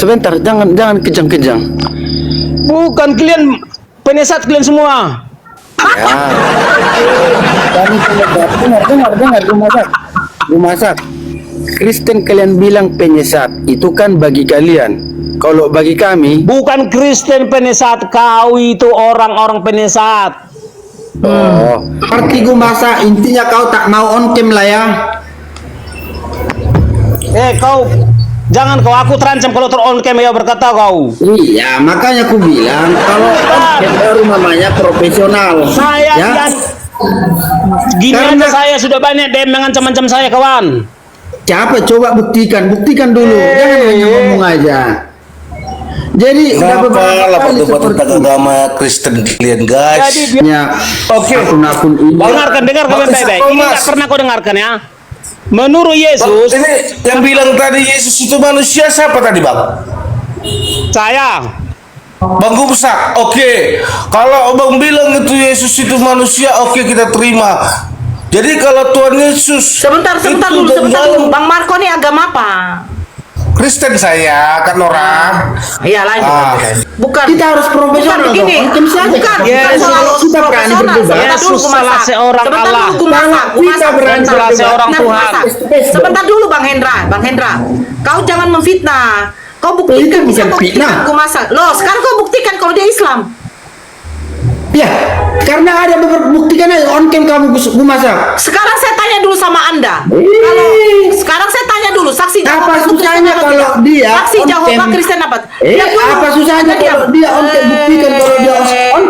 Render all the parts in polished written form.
Sebentar, jangan kejang-kejang. Bukan, kalian penyesat kalian semua. Ya. Kami dengar Gumasak. Kristen kalian bilang penyesat, itu kan bagi kalian. Kalau bagi kami, Bukan Kristen penyesat, kau itu orang-orang penyesat. oh, arti Gumasak intinya kau tak mau on cam lah ya. Kau jangan aku terancam kalau on cam ya, berkata kau. Iya, makanya aku bilang kalau on cam baru namanya profesional. Saya ya. dan gini Karena- aja, saya sudah banyak DM mengancam-ancam saya, kawan. Siapa? Coba buktikan dulu. Jangan hanya ngomong aja. Jadi udah Kenapa beberapa lah kali tentang seperti agama Kristen kalian guys? Jadi Oke. akun-akun ini. dengarkan baik-baik. Ini nggak pernah kau dengarkan ya. Menurut Yesus, Ini yang bilang tadi Yesus itu manusia siapa tadi bang? saya Bang Gumsak. Oke. Kalau abang bilang itu Yesus itu manusia, oke kita terima. Jadi kalau Tuhan Yesus Sebentar itu dulu. dalam Bang Marco ini agama apa? Kristen saya kan orang. Iya, lanjut. Ah. Bukan. Kita harus profesional Bukan begini. dong. On cam saja. Bukan Yes, soal kita berani profesional. berdebat. Sebentar dulu, Yesus salah Gumasak. seorang Sebentar Allah. dulu, Gumasak. Kita berani Sebentar. salah seorang Sebentar, Tuhan. Gumasak. Sebentar dulu, Bang Hendra. Kau jangan memfitnah. Kau buktikan, Itu bisa bukan kau fitnah. buktikan, Gumasak. Loh, sekarang kau buktikan kalau dia Islam. Ya, karena ada beberapa buktikan aja on cam kamu Gumasak. Sekarang saya tanya dulu sama Anda. Sekarang saya tanya dulu, saksi Apa itu Kristen susahnya apa kalau tidak? dia saksi on Jehovah cam? Kristen apa? Diam dulu. Apa susahnya Diam. kalau dia on cam? Buktikan kalau dia on.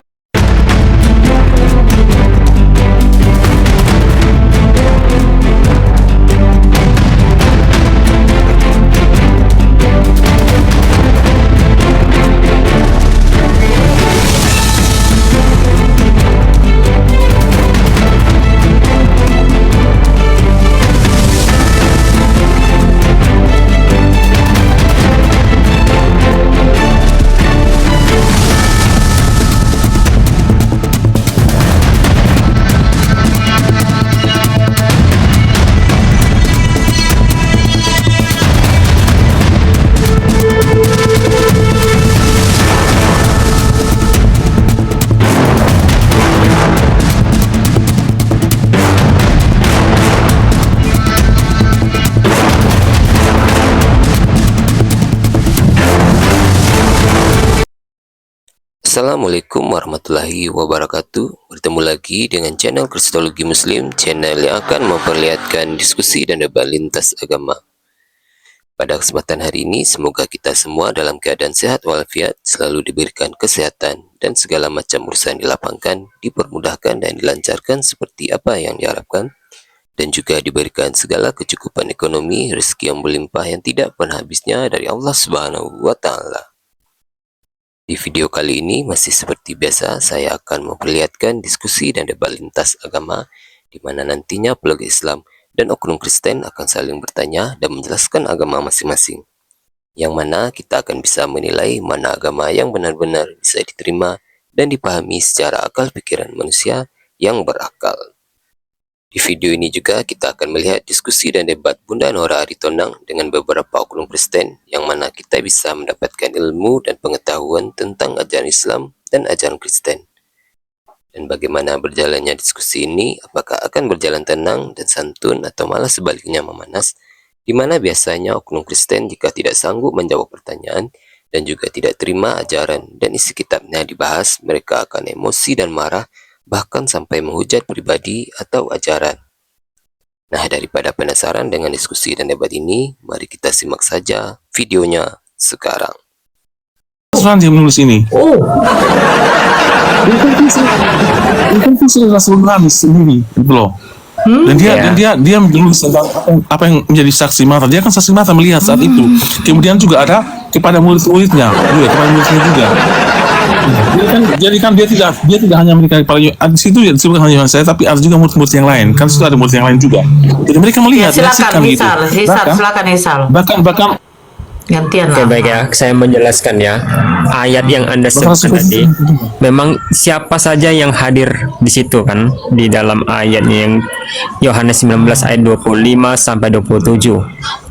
Assalamualaikum warahmatullahi wabarakatuh. Bertemu lagi dengan channel Kristologi Muslim, channel yang akan memperlihatkan diskusi dan debat lintas agama. Pada kesempatan hari ini, semoga kita semua dalam keadaan sehat walafiat, selalu diberikan kesehatan, dan segala macam urusan dilapangkan, dipermudahkan dan dilancarkan seperti apa yang diharapkan, dan juga diberikan segala kecukupan ekonomi, rezeki yang berlimpah yang tidak pernah habisnya dari Allah Subhanahu wa Ta'ala. Di video kali ini masih seperti biasa, saya akan memperlihatkan diskusi dan debat lintas agama, di mana nantinya pemeluk Islam dan oknum Kristen akan saling bertanya dan menjelaskan agama masing-masing. Yang mana kita akan bisa menilai mana agama yang benar-benar bisa diterima dan dipahami secara akal pikiran manusia yang berakal. Di video ini juga kita akan melihat diskusi dan debat Bunda Nora Aritonang dengan beberapa oknum Kristen, yang mana kita bisa mendapatkan ilmu dan pengetahuan tentang ajaran Islam dan ajaran Kristen. Dan bagaimana berjalannya diskusi ini, apakah akan berjalan tenang dan santun atau malah sebaliknya memanas, di mana biasanya oknum Kristen jika tidak sanggup menjawab pertanyaan dan juga tidak terima ajaran dan isi kitabnya dibahas, mereka akan emosi dan marah, bahkan sampai menghujat pribadi atau ajaran. Nah, daripada penasaran dengan diskusi dan debat ini, mari kita simak saja videonya sekarang. Dia menulis ini. Oh, Itu visi Rasul Muhammad sendiri, gitu loh. Dan dia menulis tentang apa yang menjadi saksi mata. Dia kan saksi mata melihat saat itu. Kemudian juga ada kepada murid-muridnya juga. Jadi kan dia tidak hanya memberikan kepada di situ ya disebutkan hanya saya, tapi ada juga murid-murid yang lain. Kan situ ada murid yang lain juga. Jadi mereka melihat, silakan gitu. Hisal. Bahkan Gantian Oke, lah. baik ya, saya menjelaskan ya. Ayat yang Anda sebutkan tadi, memang siapa saja yang hadir di situ kan, di dalam ayatnya yang Yohanes 19 ayat 25 sampai 27.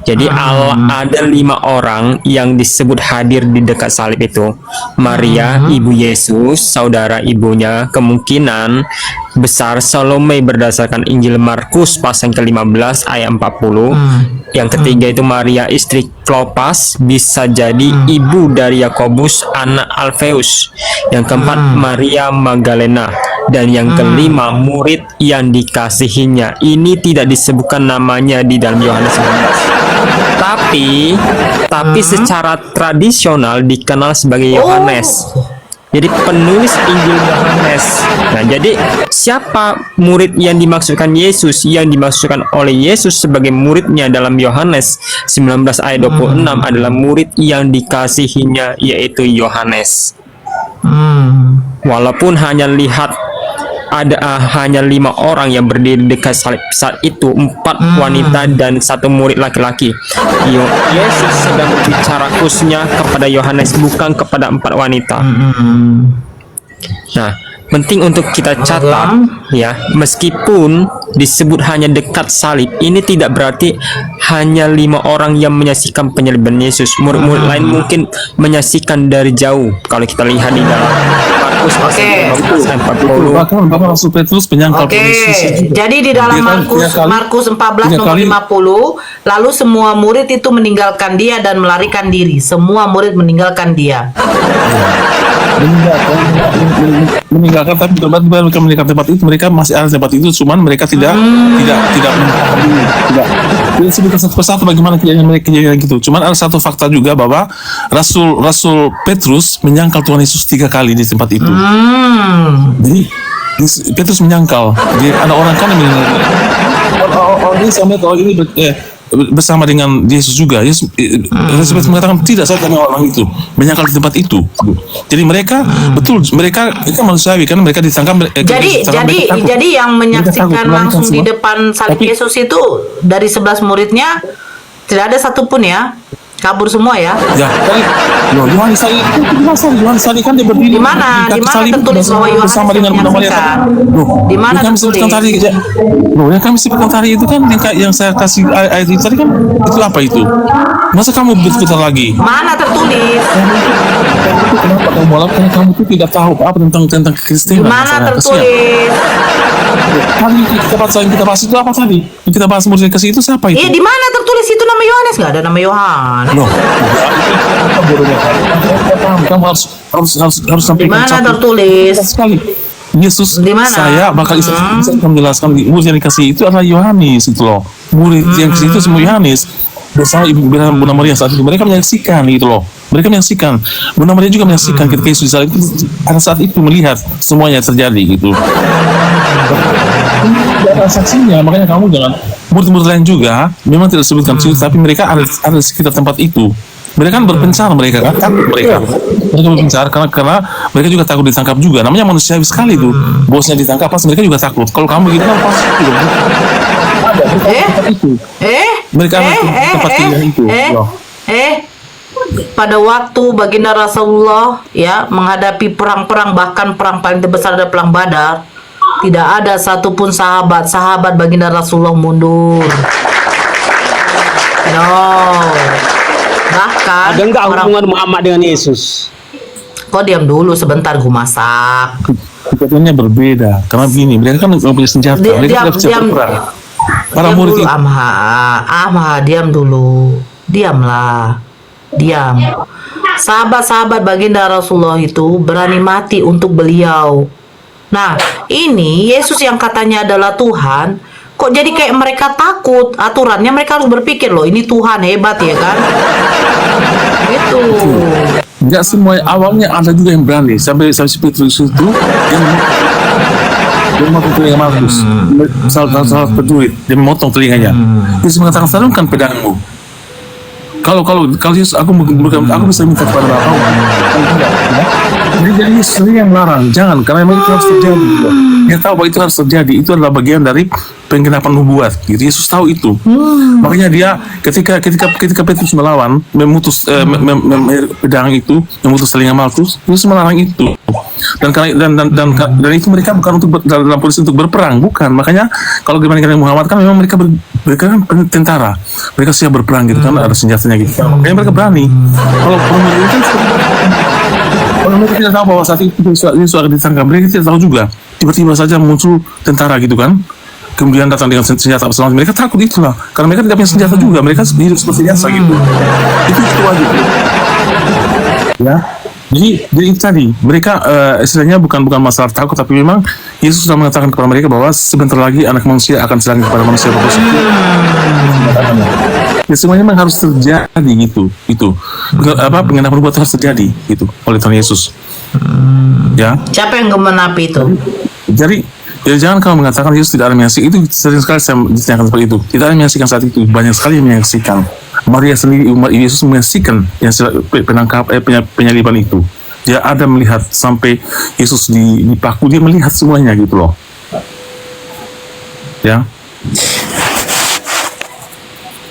Jadi ada 5 orang yang disebut hadir di dekat salib itu. Maria, ibu Yesus, saudara ibunya, kemungkinan besar Salome berdasarkan Injil Markus pasal ke-15 ayat 40. Yang ketiga itu Maria istri Klopas, bisa jadi ibu dari Yakobus anak Alfeus. Yang keempat Maria Magdalena. Dan yang kelima murid yang dikasihinya. Ini tidak disebutkan namanya di dalam Yohanes 19. Tapi secara tradisional dikenal sebagai Yohanes. Jadi penulis Injil Yohanes. Nah, jadi siapa murid yang dimaksudkan Yesus? Yang dimaksudkan oleh Yesus sebagai muridnya dalam Yohanes 19 ayat 26 adalah murid yang dikasihinya, yaitu Yohanes. Walaupun hanya hanya 5 orang yang berdiri dekat salib saat itu, 4 wanita dan 1 murid laki-laki. Yesus sedang berbicara khususnya kepada Yohanes, bukan kepada 4 wanita. Nah, penting untuk kita catat ya, meskipun disebut hanya dekat salib, ini tidak berarti hanya 5 orang yang menyaksikan penyaliban Yesus. Murid-murid lain mungkin menyaksikan dari jauh. Kalau kita lihat di dalam Markus pasal 40. Bahkan Rasul Petrus menyangkal Yesus juga. Jadi di dalam Markus 14 nomor 50, lalu semua murid itu meninggalkan dia dan melarikan diri. Semua murid meninggalkan dia. Meninggalkan, tapi mereka meninggalkan tempat itu, mereka masih ada tempat itu, cuman mereka tidak sebutkan satu persatu bagaimana kejadian gitu. Cuman ada satu fakta juga bahwa Rasul Petrus menyangkal Tuhan Yesus 3 kali di tempat itu. Jadi Petrus menyangkal. Jadi ada orang kan yang orang ini sama ini bersama dengan Yesus juga. Yesus mengatakan tidak, saya tanya orang itu menyangkal di tempat itu. Jadi mereka betul, mereka itu manusiawi kan, mereka ditangkap. Jadi yang menyaksikan langsung di depan salib Yesus itu dari 11 muridnya tidak ada satupun ya, kabur semua ya. Ya, Yohanes tadi kan dia berdiri. Di mana tertulis bahwa Yohanes bersama dengan Bunda Maria? Di mana tertulis? Yang kami sebutkan tadi itu kan yang saya kasih ayat itu tadi kan, itu apa itu? Masa kamu berputar lagi? Mana tertulis? Kenapa kamu malam? Karena kamu itu tidak tahu apa tentang Kristen. Di mana tertulis? Tadi kita bahas itu apa tadi? Kita bahas murid kasih itu siapa itu? Di mana tertulis itu nama Yohanes? Nggak ada nama Yohanes. Loh, kamu harus sampai di mana tertulis? Sekali. Yesus, dimana? Saya bakal menjelaskan murid yang dikasih itu adalah Yohanes itu loh. Murid yang kasih itu semua Yohanes bersama ibu Bunda Maria saat itu mereka menyaksikan gitu loh. Mereka menyaksikan, Bunda Maria juga menyaksikan ketika Yesus di salib itu, pada saat itu melihat semuanya terjadi gitu. Tidak ada saksinya, makanya kamu jangan, murid-murid lain juga memang tidak disebutkan situ, tapi mereka ada di sekitar tempat itu. Mereka kan berpencar, mereka kan takut, mereka berpencar karena mereka juga takut ditangkap juga. Namanya manusiawi sekali tuh, bosnya ditangkap pas mereka juga takut. Kalau kamu gitu kan pasti mereka tempat tinggal itu. Pada waktu baginda Rasulullah ya menghadapi perang-perang, bahkan perang paling terbesar adalah perang Badar, tidak ada satupun sahabat baginda Rasulullah mundur. Bahkan ada enggak hubungan Muhammad dengan Yesus? Kau diam dulu sebentar, gue masak. Kebetulannya berbeda karena begini, mereka kan nggak punya senjata, mereka tidak bisa berperang. Para murid itu, Amha, diam dulu, diamlah, diam. Sahabat-sahabat baginda Rasulullah itu berani mati untuk beliau. Nah, ini Yesus yang katanya adalah Tuhan, kok jadi kayak mereka takut? Aturannya mereka harus berpikir loh, ini Tuhan hebat ya kan? Gitu. Enggak semua, awalnya ada juga yang berani sampai Petrus itu dia memotong telinga Markus, salah peduli, dia memotong telinganya. Yesus mengatakan, sarungkan pedangmu. Kalau Yesus, aku bisa minta kepada Bapa. Jadi Yesus yang larang, jangan, karena memang itu harus terjadi. Dia tahu bahwa itu harus terjadi, itu adalah bagian dari penggenapan nubuat. Gitu. Yesus tahu itu. Makanya dia ketika Petrus melawan, memutus pedang itu, memutus telinga Markus, Yesus melarang itu. Dan itu mereka bukan untuk dalam posisi untuk berperang, bukan. Makanya kalau dibandingkan dengan Muhammad kan memang mereka mereka kan tentara, mereka siap berperang gitu kan, ada senjatanya gitu. Makanya mereka berani. Kalau pramurid ini kan, kalau mereka tidak tahu bahwa saat itu Yesus akan ditangkap, mereka tidak tahu juga. Tiba-tiba saja muncul tentara gitu kan, kemudian datang dengan senjata selamat. Mereka takut itulah, karena mereka tidak punya senjata juga, mereka hidup seperti biasa gitu. Itu aja. Ya. Jadi itu tadi mereka istilahnya bukan masalah takut, tapi memang Yesus sudah mengatakan kepada mereka bahwa sebentar lagi anak manusia akan serang kepada manusia berdosa. Ya semuanya memang harus terjadi gitu. Itu pengenapan nubuat harus terjadi gitu oleh Tuhan Yesus. Ya. Siapa yang gemenapi itu? Jadi jangan kamu mengatakan Yesus tidak ada menyaksikan. Itu sering sekali saya ditanyakan seperti itu. Tidak ada menyaksikan saat itu, banyak sekali yang menyaksikan. Maria sendiri, umat Yesus menyaksikan yang penyaliban itu. Dia ada melihat sampai Yesus dipaku, dia melihat semuanya gitu loh. Ya.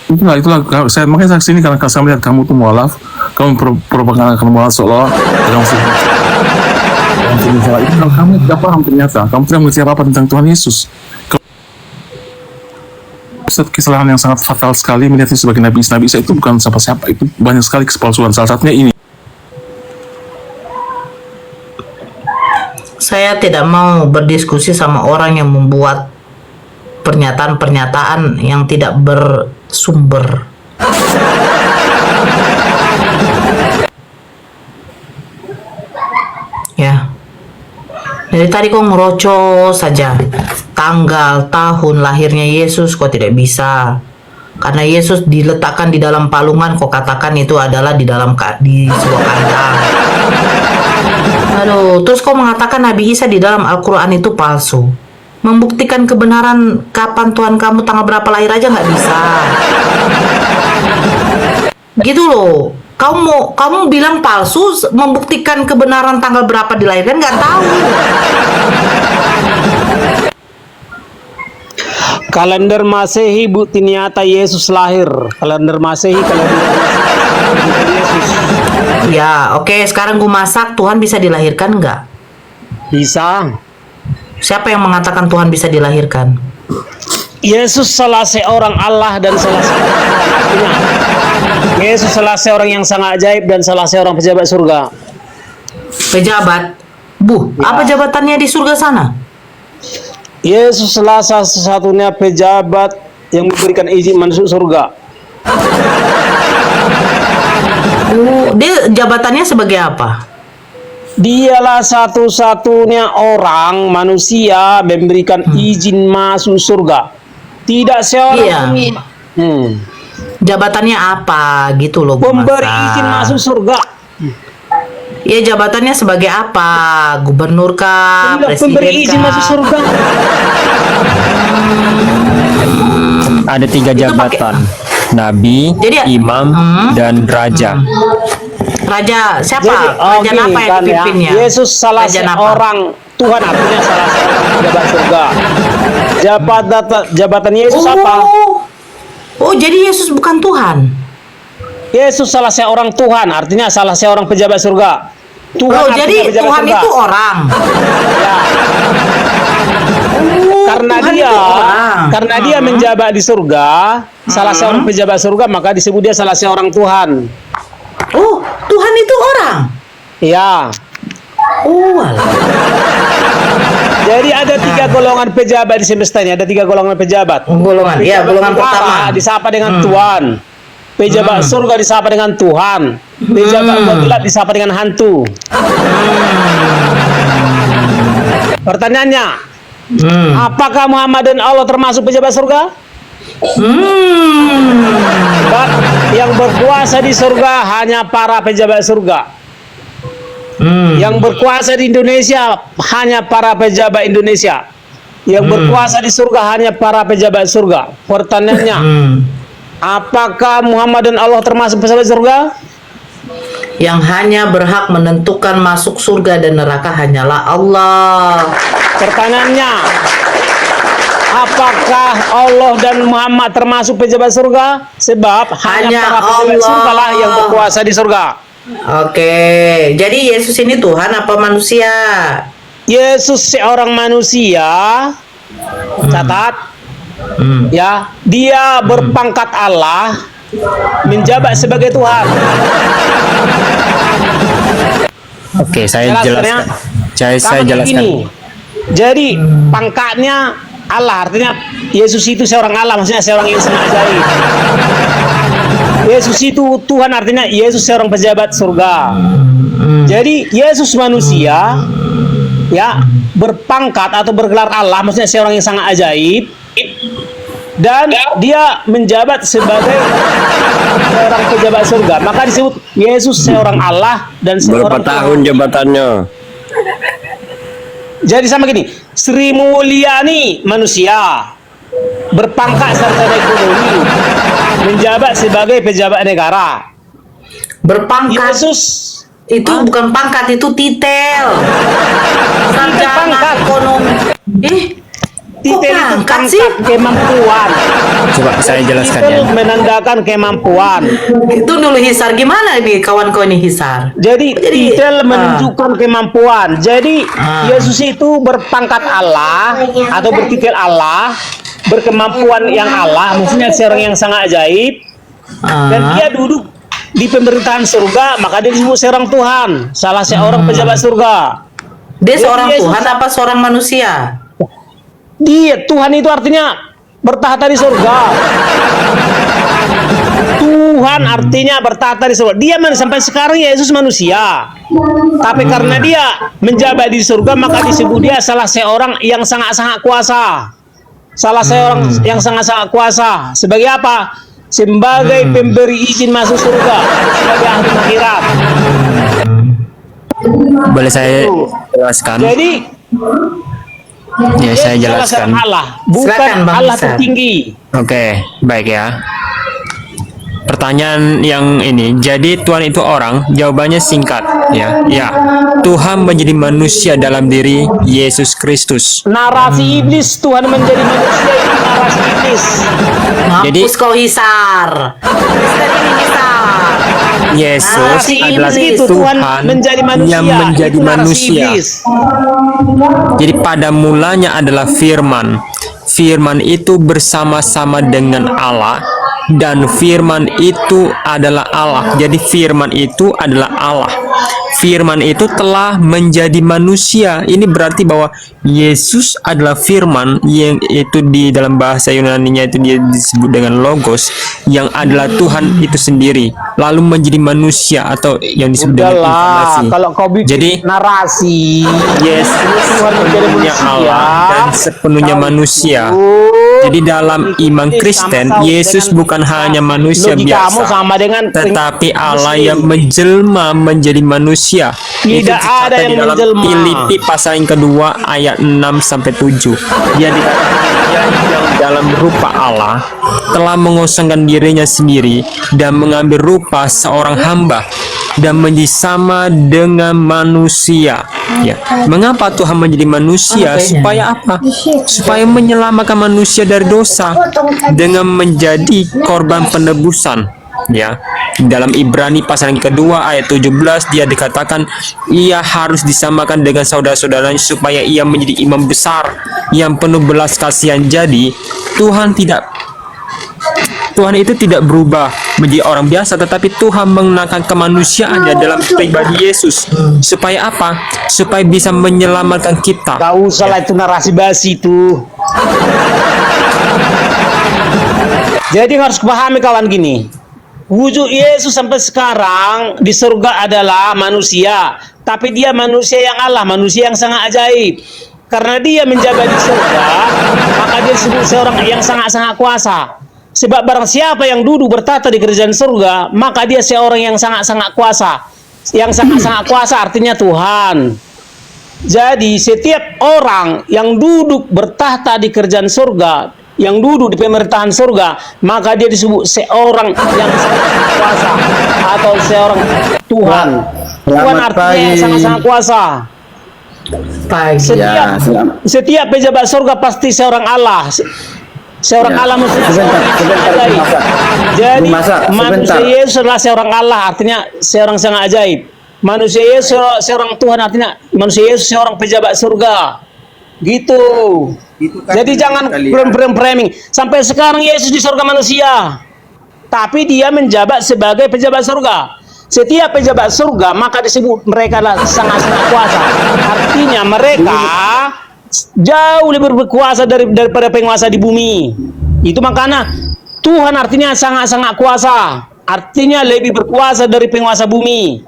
Itulah makanya saya kesini karena saya melihat kamu tuh mualaf, kamu propaganda kamu mualaf seolah kamu itu kalau kamu tidak paham ternyata, kamu tidak mengerti apa tentang Tuhan Yesus. Kesalahan yang sangat fatal sekali melihatnya sebagai Nabi Isa. Nabi Isa itu bukan siapa-siapa, itu banyak sekali kepalsuan. Salah satunya ini. Saya tidak mau berdiskusi sama orang yang membuat pernyataan-pernyataan yang tidak bersumber. Ya. Dari tadi kok ngerocos saja. Tanggal, tahun lahirnya Yesus kok tidak bisa. Karena Yesus diletakkan di dalam palungan, kok katakan itu adalah di sebuah kandang. Aduh, terus kok mengatakan Nabi Isa di dalam Al-Quran itu palsu. Membuktikan kebenaran kapan Tuhan kamu tanggal berapa lahir aja nggak bisa. Gitu loh. Kamu bilang palsu, membuktikan kebenaran tanggal berapa dilahirkan nggak tahu. Kalender Masehi bukti nyata Yesus lahir. Kalender Masehi, kalender Yesus. Ya, oke. Sekarang gue masak, Tuhan bisa dilahirkan nggak? Bisa. Siapa yang mengatakan Tuhan bisa dilahirkan? Yesus salah seorang Allah dan salah seorang anaknya. Yesus salah seorang yang sangat ajaib dan salah seorang pejabat surga. Pejabat? Apa jabatannya di surga sana? Yesus salah satu-satunya pejabat yang memberikan izin masuk surga. Dia jabatannya sebagai apa? Dialah satu-satunya orang manusia memberikan izin masuk surga. Tidak seorang. Iya. Hmm. Jabatannya apa gitu loh, Bu Memberi Masa. izin masuk surga. Ya, jabatannya sebagai apa? Gubernur kah? Tidak Presiden memberi izin kah? masuk surga. Ada 3 jabatan. Nabi, Jadi, imam, dan raja. Raja siapa? Jadi, Raja gini apa yang kan ya, dipimpinnya? Yesus salah Raja apa? seorang Tuhan, artinya salah seorang pejabat surga. Jabatan Yesus apa? Oh, jadi Yesus bukan Tuhan. Yesus salah seorang Tuhan, artinya salah seorang pejabat surga. Tuhan artinya Jadi pejabat Tuhan surga. itu orang. Ya. Karena Tuhan dia, itu orang. karena dia menjabat di surga, salah seorang pejabat surga, maka disebut dia salah seorang Tuhan. Oh, Tuhan itu orang. Ya. Oh, alah. Jadi ada 3 golongan pejabat di semesta ini. Ada 3 golongan pejabat. Golongan, ya, golongan pertama. Disapa dengan Tuhan. Pejabat surga disapa dengan Tuhan. Pejabat gelap disapa dengan hantu. Pertanyaannya, apakah Muhammad dan Allah termasuk pejabat surga? Sebab yang berkuasa di surga hanya para pejabat surga. Yang berkuasa di Indonesia hanya para pejabat Indonesia. Yang berkuasa di surga hanya para pejabat surga. Pertanyaannya, apakah Muhammad dan Allah termasuk pejabat surga? Yang hanya berhak menentukan masuk surga dan neraka hanyalah Allah. Pertanyaannya, apakah Allah dan Muhammad termasuk pejabat surga? Sebab hanya para pejabat Allah. surga lah yang berkuasa di surga. Oke, jadi Yesus ini Tuhan apa manusia? Yesus seorang manusia. Catat. Ya, dia berpangkat Allah, menjabat sebagai Tuhan. Oke, saya Jelaskannya, jelaskan. Saya Kamu jelaskan. begini. Jadi pangkatnya Allah, artinya Yesus itu seorang Allah, maksudnya seorang yang sangat ajaib. Yesus itu Tuhan, artinya Yesus seorang pejabat surga. Jadi Yesus manusia, ya, berpangkat atau bergelar Allah, maksudnya seorang yang sangat ajaib, dan dia menjabat sebagai seorang pejabat surga. Maka disebut Yesus seorang Allah dan seorang Berapa tahun jabatannya? Jadi sama gini, Sri Mulyani manusia, berpangkat sarjana ekonomi, menjabat sebagai pejabat negara. Berpangkat Yesus itu bukan pangkat, itu titel. Sarjana pangkat. ekonomi. Kok titel itu pangkat sih? pangkat kemampuan. Coba saya jelaskan ya. Titel menandakan kemampuan. Itu dulu Hisar gimana nih kawan-kawan ini Hisar? Jadi titel menunjukkan kemampuan. Jadi Yesus itu berpangkat Allah atau bertitel Allah, berkemampuan yang Allah, maksudnya seorang yang sangat ajaib, dan dia duduk di pemerintahan surga, maka dia disebut seorang Tuhan, salah seorang pejabat surga. Dia Jadi seorang Yesus- Tuhan apa seorang manusia? Dia Tuhan itu artinya bertahta di surga. Tuhan artinya bertahta di surga. Dia sampai sekarang Yesus manusia. Tapi karena dia menjabat di surga, maka disebut dia salah seorang yang sangat-sangat kuasa. Salah seorang yang sangat-sangat kuasa. Sebagai apa? Sebagai pemberi izin masuk surga, sebagai ahli akhirat. Boleh saya jelaskan? Jadi Ya, saya Yesus salah jelaskan. seorang Allah, bukan Silakan, Bang Allah Hisar. tertinggi. Oke, baik ya. Pertanyaan yang ini, jadi Tuhan itu orang? Jawabannya singkat, ya. Ya, Tuhan menjadi manusia dalam diri Yesus Kristus. Narasi iblis Tuhan menjadi manusia itu narasi iblis. Jadi- Mampus kau Hisar. Hisar ini Hisar. Yesus Narasi adalah iblis itu Tuhan menjadi manusia. yang menjadi Itu narasi manusia. iblis. Jadi pada mulanya adalah firman. Firman itu bersama-sama dengan Allah, dan firman itu adalah Allah. Jadi firman itu adalah Allah. Firman itu telah menjadi manusia. Ini berarti bahwa Yesus adalah firman, yang itu di dalam bahasa Yunani-nya itu dia disebut dengan logos, yang adalah Tuhan itu sendiri, lalu menjadi manusia atau yang disebut dengan Udahlah, inkarnasi. kalau kau bikin Jadi narasi, Yesus Tuhan menjadi sepenuhnya manusia, Allah dan sepenuhnya kau manusia. itu Jadi dalam iman Kristen, Yesus bukan hanya manusia logikamu biasa, sama dengan tetapi Allah yang menjelma menjadi manusia. Itu Tidak dicatat ada di yang dalam menjelma. Filipi pasal yang kedua ayat 6-7. Dia dikatakan dia yang dalam rupa Allah telah mengosongkan dirinya sendiri dan mengambil rupa seorang hamba dan menjadi sama dengan manusia. Ya, mengapa Tuhan menjadi manusia? Supaya apa? Supaya menyelamatkan manusia dari dosa dengan menjadi korban penebusan. Ya, dalam Ibrani pasal yang kedua ayat 17 dia dikatakan ia harus disamakan dengan saudara-saudaranya supaya ia menjadi imam besar yang penuh belas kasihan. Jadi Tuhan itu tidak berubah menjadi orang biasa, tetapi Tuhan mengenakan kemanusiaannya dalam pribadi Yesus. Supaya apa? Supaya bisa menyelamatkan kita. Gak usah lah itu narasi basi itu. Jadi harus pahami kawan gini. Wujud Yesus sampai sekarang di surga adalah manusia, tapi dia manusia yang Allah, manusia yang sangat ajaib. Karena dia menjabat di surga, maka dia disebut seorang yang sangat-sangat kuasa. Sebab barang siapa yang duduk bertata di kerajaan surga, maka dia seorang yang sangat-sangat kuasa. Yang sangat-sangat kuasa artinya Tuhan. Jadi setiap orang yang duduk bertahta di kerajaan surga, yang duduk di pemerintahan surga, maka dia disebut seorang yang sangat kuasa atau seorang Tuhan. Tuhan artinya yang sangat-sangat kuasa. Pagi. Setiap pejabat surga pasti seorang Allah. Seorang Allah maksudnya seorang yang sangat ajaib. Jadi manusia Yesus adalah seorang Allah, artinya seorang sangat ajaib. Manusia Yesus seorang Tuhan, artinya manusia Yesus seorang pejabat surga. Gitu. Itu kan Jadi jangan kalian. framing. Sampai sekarang Yesus di surga manusia, tapi dia menjabat sebagai pejabat surga. Setiap pejabat surga maka disebut mereka adalah sangat-sangat kuasa. Artinya mereka jauh lebih berkuasa daripada penguasa di bumi. Itu makanya Tuhan artinya sangat-sangat kuasa. Artinya lebih berkuasa dari penguasa bumi.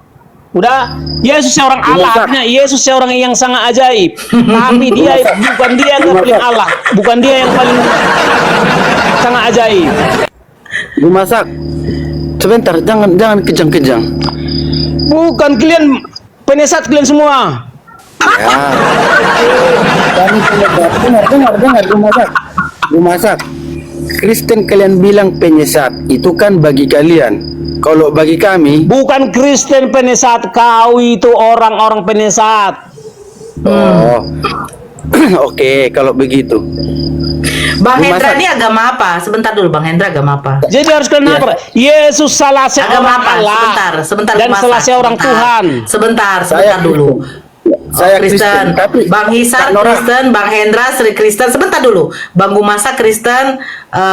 Udah, Yesus seorang Allah, artinya Yesus seorang yang sangat ajaib. Tapi dia bukan dia yang paling Allah, bukan dia yang paling sangat ajaib. Bu Masak, sebentar, jangan kejang-kejang. Bukan kalian penyesat kalian semua. Ya. Kami dengar, Bu Masak. Kristen kalian bilang penyesat, itu kan bagi kalian. Kalau bagi kami, Bukan Kristen penyesat, kau itu orang-orang penyesat. oh, oke, kalau begitu. Bang Bu Hendra Masak. ini agama apa? Sebentar dulu, Bang Hendra agama apa? Jadi harus kalian apa? Yesus salah Agama seorang apa? Allah Sebentar dan Bang salah Masak. seorang Tuhan. Sebentar Saya dulu. Saya Kristen, tapi Bang Hisar Nora, Kristen, Bang Hendra Sri Kristen. Sebentar dulu, Bang Gumasa Kristen.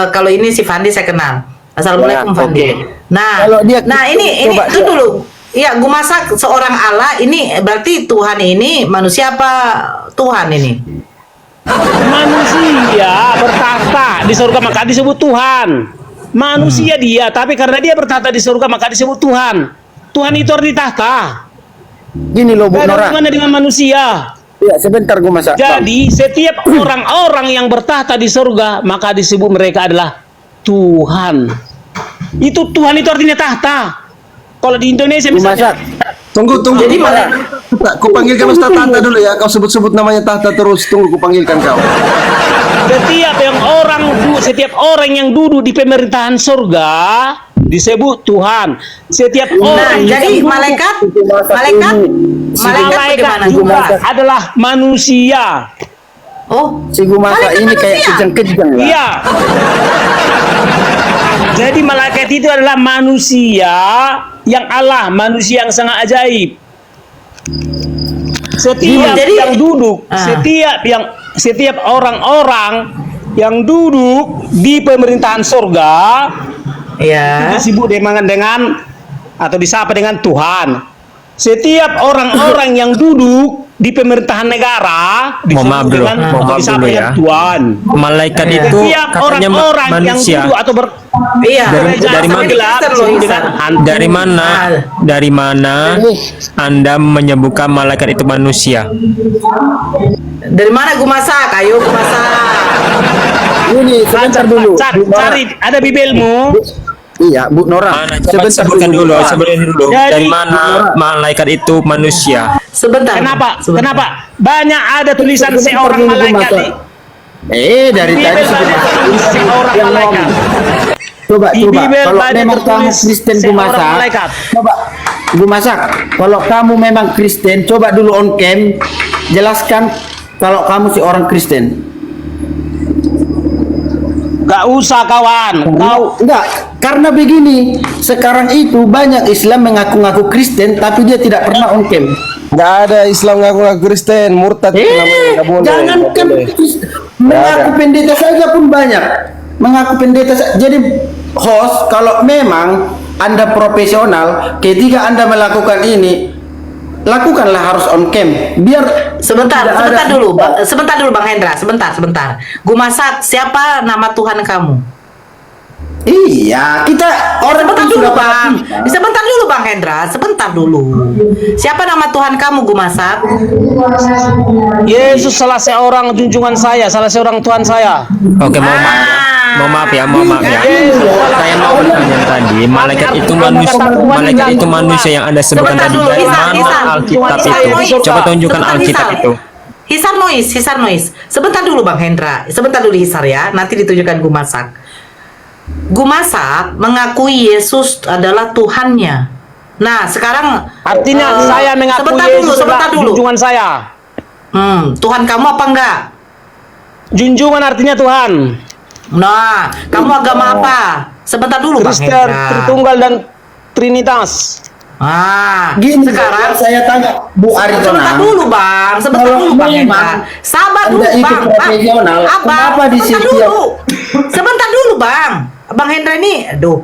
Kalau ini si Fandi saya kenal. Assalamualaikum Ya, Fandi. oke. Nah, Kalau dia ini coba itu dulu. Ya, Gumasa seorang Allah. Ini berarti Tuhan ini manusia apa Tuhan ini? Manusia bertahta di surga maka disebut Tuhan. Manusia dia, tapi karena dia bertahta di surga maka disebut Tuhan. Tuhan itu harus ditahta. gini loh Bu Gak ada Nora. hubungannya dengan manusia. Ya, sebentar gue masak. Jadi setiap orang-orang yang bertahta di surga maka disebut mereka adalah Tuhan. Itu Tuhan itu artinya tahta. Kalau di Indonesia Bu misalnya, Masak. Tunggu. Jadi malah Ku panggilkan Ustaz Tahta dulu ya. Kau sebut-sebut namanya Tahta terus. Tunggu, ku panggilkan kau. setiap orang yang duduk di pemerintahan surga disebut Tuhan. Setiap nah, orang yang jadi duduk- malaikat malaikat bagaimana? juga adalah manusia. Oh, Si Bu Masak malaikat ini kayak manusia? kejang-kejang lah. Iya. Jadi malaikat itu adalah manusia yang Allah, manusia yang sangat ajaib. Setiap Jadi- yang duduk, Ah. setiap orang-orang yang duduk di pemerintahan surga ya. disebut dengan atau disapa dengan Tuhan. Setiap orang-orang yang duduk di pemerintahan negara Mohon maaf dulu, dengan mohon atau maaf disapa dulu dengan ya. Tuhan. Malaikat Iya. itu Setiap katanya orang-orang yang manusia. duduk atau Iya. Dari mana? gelap Kristen loh, disebut Isa. dengan hantu. Dari mana Anda menyebutkan malaikat itu manusia? Dari mana Gumasa? Ayo Gumasa. Ini sebentar dulu. Bu Nora. Cari ada bibelmu. Iya, Bu Nora. Mana? Coba sebutkan dulu, sebutkan dulu. Jadi- Dari mana malaikat itu manusia? Sebentar. Kenapa? Sebentar. Kenapa? Banyak ada tulisan Sebentar seorang dulu, Bu malaikat Masak. di Dari tadi Bibel si Bu banyak Masak tertulis seorang yang malaikat. ngomong. Coba, Di Bibel kalau banyak memang kamu tertulis Kristen Bu seorang Masak, malaikat. coba Bu Masak, kalau kamu memang Kristen, coba dulu on cam, jelaskan kalau kamu si orang Kristen. Gak usah kawan. Kau Enggak, karena begini, sekarang itu banyak Islam mengaku-ngaku Kristen, tapi dia tidak pernah on cam. Nggak ada Islam ngaku-ngaku Kristen, murtad itu namanya. Nggak boleh. Jangankan nggak boleh. mengaku pendeta saja pun banyak. Mengaku pendeta jadi host kalau memang Anda profesional ketika Anda melakukan ini lakukanlah harus on cam biar Sebentar tidak ada- dulu, sebentar dulu Bang Hendra, sebentar. Gumasa, siapa nama Tuhan kamu? Iya, kita orang Sebentar itu dulu sudah Bang. pasti. Sebentar dulu Bang Hendra, sebentar dulu. Siapa nama Tuhan kamu Gumasa? Yesus salah seorang junjungan saya, salah seorang Tuhan saya. Oke, mohon maaf ya. Saya mau bertanya tadi, malaikat itu manusia yang Anda sebutkan Sebentar tadi dulu, dari Hisar, mana Hisar. Alkitab Hisar, itu? Nois. Coba tunjukkan Sebentar, Alkitab Hisar. itu. Hisar Nois. Sebentar dulu Bang Hendra. Sebentar dulu Hisar ya. Nanti ditunjukkan Gumasak. Gumasak mengakui Yesus adalah Tuhannya. Nah, sekarang Artinya saya mengaku sebentar Yesus dulu, sebentar adalah dulu. junjungan saya. Tuhan kamu apa enggak? Junjungan artinya Tuhan. Nah, kamu agama apa? Sebentar dulu Bang Kristen, Hendra. Tritunggal dan Trinitas. Gini, sekarang saya tanya Bu sebentar Aritona. dulu bang, sebentar Kalau dulu bang memang Hendra. Sabar dulu Anda itu bang. profesional, kenapa di sebentar setiap- dulu, sebentar dulu bang. Bang Hendra ini, aduh,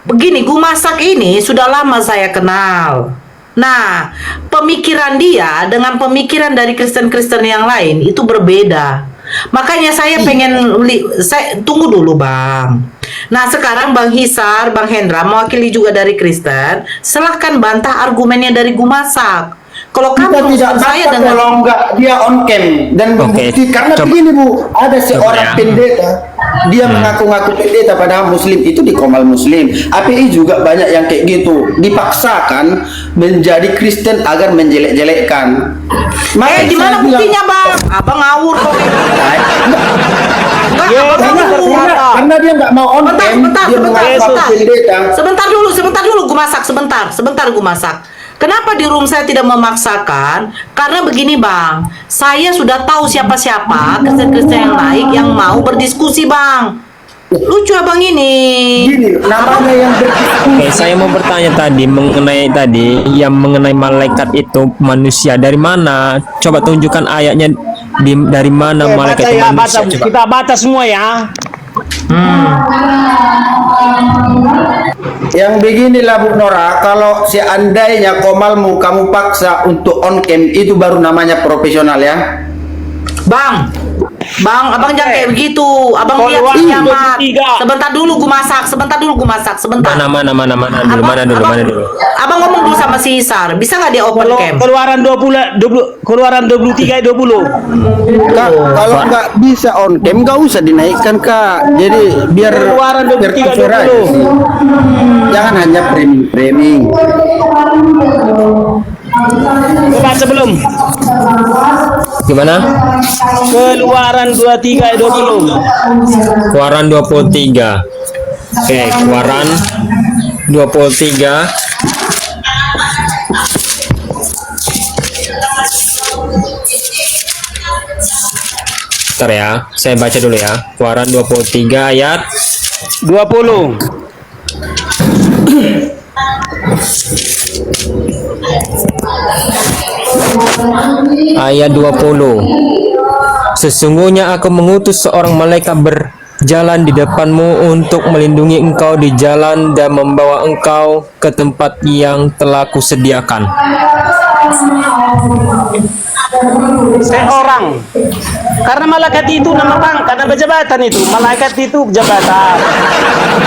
begini, Gu Masak ini sudah lama saya kenal. Nah, pemikiran dia dengan pemikiran dari Kristen-Kristen yang lain itu berbeda. Makanya saya pengen saya tunggu dulu bang. Nah sekarang Bang Hisar, Bang Hendra mewakili juga dari Kristen. Silahkan bantah argumennya dari Gu Masak. Kalau Kita kamu tidak saya bantah dengan kalau enggak dia on cam dan Oke, membukti karena coba- begini Bu, ada seorang ya. pendeta, dia mengaku-ngaku pendeta padahal muslim, itu di Komal Muslim. API juga banyak yang kayak gitu, dipaksakan menjadi Kristen agar menjelek-jelekkan. di mana buktinya bang? Abang ngawur kok. Enggak, abang ngawur. Karena dia nggak mau on Sebentar, cam, sebentar, dia sebentar, mengaku sebentar. pendeta. Sebentar dulu, Gu Masak, sebentar Gu Masak. Kenapa di room saya tidak memaksakan? Karena begini bang, saya sudah tahu siapa-siapa Kristen-Kristen yang lain yang mau berdiskusi bang. Lucu abang ini. Gini, namanya yang berdiskusi. Oke, saya mau bertanya tadi mengenai malaikat itu manusia dari mana? Coba tunjukkan ayatnya dari mana Oke, malaikat baca itu ya, manusia. baca. Coba. Kita baca semua ya. Yang beginilah Bu Nora, kalau seandainya Komalmu kamu paksa untuk on cam, itu baru namanya profesional ya. Bang, abang jangan kayak begitu. Abang Kalau lihat waktu kiamat. 23. Sebentar dulu Gu Masak, sebentar. Mana dulu. Abang ngomong dulu sama si Hisar. Bisa nggak dia open cam? Keluaran 20 keluaran 23 20. Kak, kalau nggak bisa on cam nggak usah dinaikkan Kak. Jadi biar Keluaran 23, cover aja 20. sih. Jangan hanya framing. Baca belum? Gimana? Keluaran 23 20. Keluaran 23. Oke, Keluaran 23. Bentar ya, saya baca dulu ya. Keluaran 23 ayat 20. ayat 20. Sesungguhnya aku mengutus seorang malaikat berjalan di depanmu untuk melindungi engkau di jalan dan membawa engkau ke tempat yang telah kusediakan. Seorang. Karena malaikat itu nama orang, karena jabatan itu. Malaikat itu jabatan.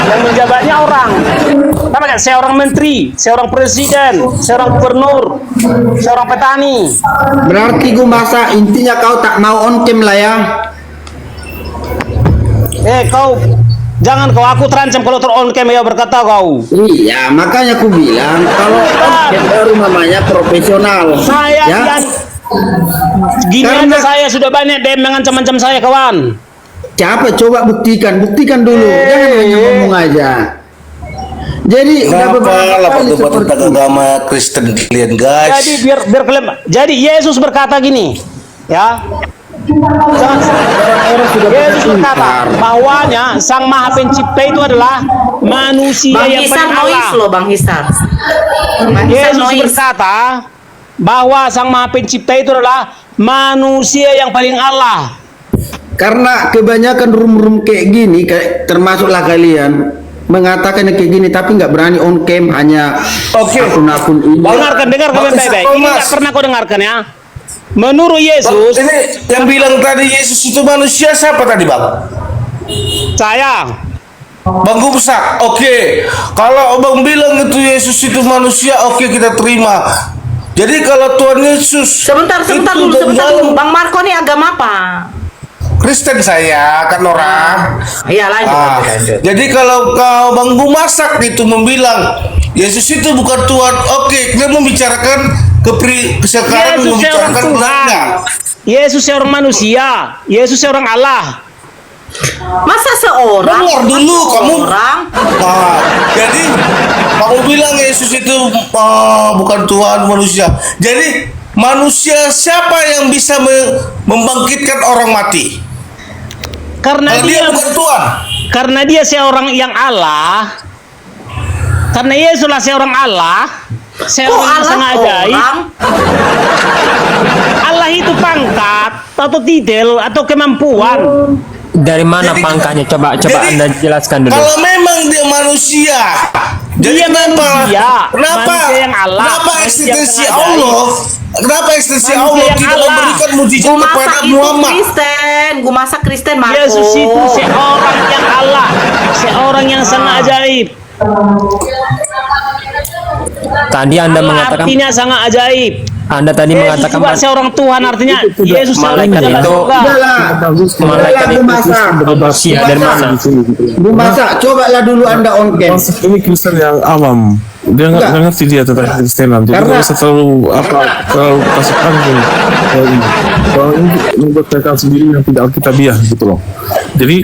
Yang menjabatnya orang. Sama kan? Seorang menteri, seorang presiden, seorang gubernur, seorang petani. Berarti gue masa intinya kau tak mau on cam lah ya. Kau jangan kau, aku terancam kalau on cam ya, berkata kau. Iya, makanya aku bilang kalau on cam baru namanya profesional. Saya ya. dan gini Karena- aja, saya sudah banyak DM mengancam-ancam saya, kawan. Siapa? Coba buktikan dulu. Jangan hanya ngomong aja. Jadi udah Kenapa beberapa lah kali debat seperti tentang agama Kristen kalian guys? Jadi biar kalian, jadi Yesus berkata gini, ya. Yesus berkata bahwanya Sang Maha Pencipta itu adalah manusia Bang yang Hisar paling noise Allah. loh Bang Hisar. Bang Hisar Yesus noise. berkata bahwa Sang Maha Pencipta itu adalah manusia yang paling Allah. karena kebanyakan room kayak gini, kayak termasuklah kalian mengatakan yang kayak gini tapi nggak berani on cam, hanya Oke. akun-akun ini. Dengarkan Bang, baik-baik. Ini Mas. nggak pernah kau dengarkan ya. Menurut Yesus, Ini yang bilang tadi Yesus itu manusia siapa tadi bang? saya Bang Gumsak, oke. Kalau abang bilang itu Yesus itu manusia, oke kita terima. Jadi kalau Tuhan Yesus Sebentar itu dulu. dan- Bang Marco ini agama apa? Kristen saya kan orang. Iya lanjut. Jadi kalau kau Bang Gumasak itu membilang Yesus itu bukan Tuhan, oke, kita membicarakan sekarang Yesus seorang membicarakan Tuhan. belakang. Yesus seorang manusia. Yesus seorang Allah. Masa seorang? Dengar dulu kamu. Orang. Nah, jadi kamu bilang Yesus itu bukan Tuhan, manusia. Jadi manusia siapa yang bisa membangkitkan orang mati? Karena Kalau dia dia bukan Tuhan. karena dia seorang yang Allah. Karena Yesuslah seorang Allah. seorang yang sangat ajaib. Allah itu pangkat atau titel atau kemampuan. Dari mana Jadi- pangkatnya? Coba Jadi, Anda jelaskan dulu. Kalau memang dia manusia, jadi Dia kenapa? manusia, Kenapa? manusia yang Allah, Kenapa manusia eksistensi yang ajaib. Allah? Kenapa eksistensi Manusia Allah yang tidak Allah. memberikan mujizat Gua kepada masak itu Muhammad? Kristen, gua masak Kristen Marco. Yesus itu seorang yang Allah, seorang yang sangat ajaib. Tadi Anda Allah mengatakan, artinya sangat ajaib. Anda tadi Yesus mengatakan juga seorang Tuhan, artinya Yesus malaikat adalah itu- surga. malaikat itu masak. manusia dari mana? Bu Masak, cobalah dulu Anda on cam. Ini Kristen yang awam. Dia nggak Enggak. ngerti dia tentang Kristenan. Jadi Karena- nggak usah terlalu kasih panggung. Kalau ini membuat mereka sendiri yang tidak alkitabiah gitu loh. Jadi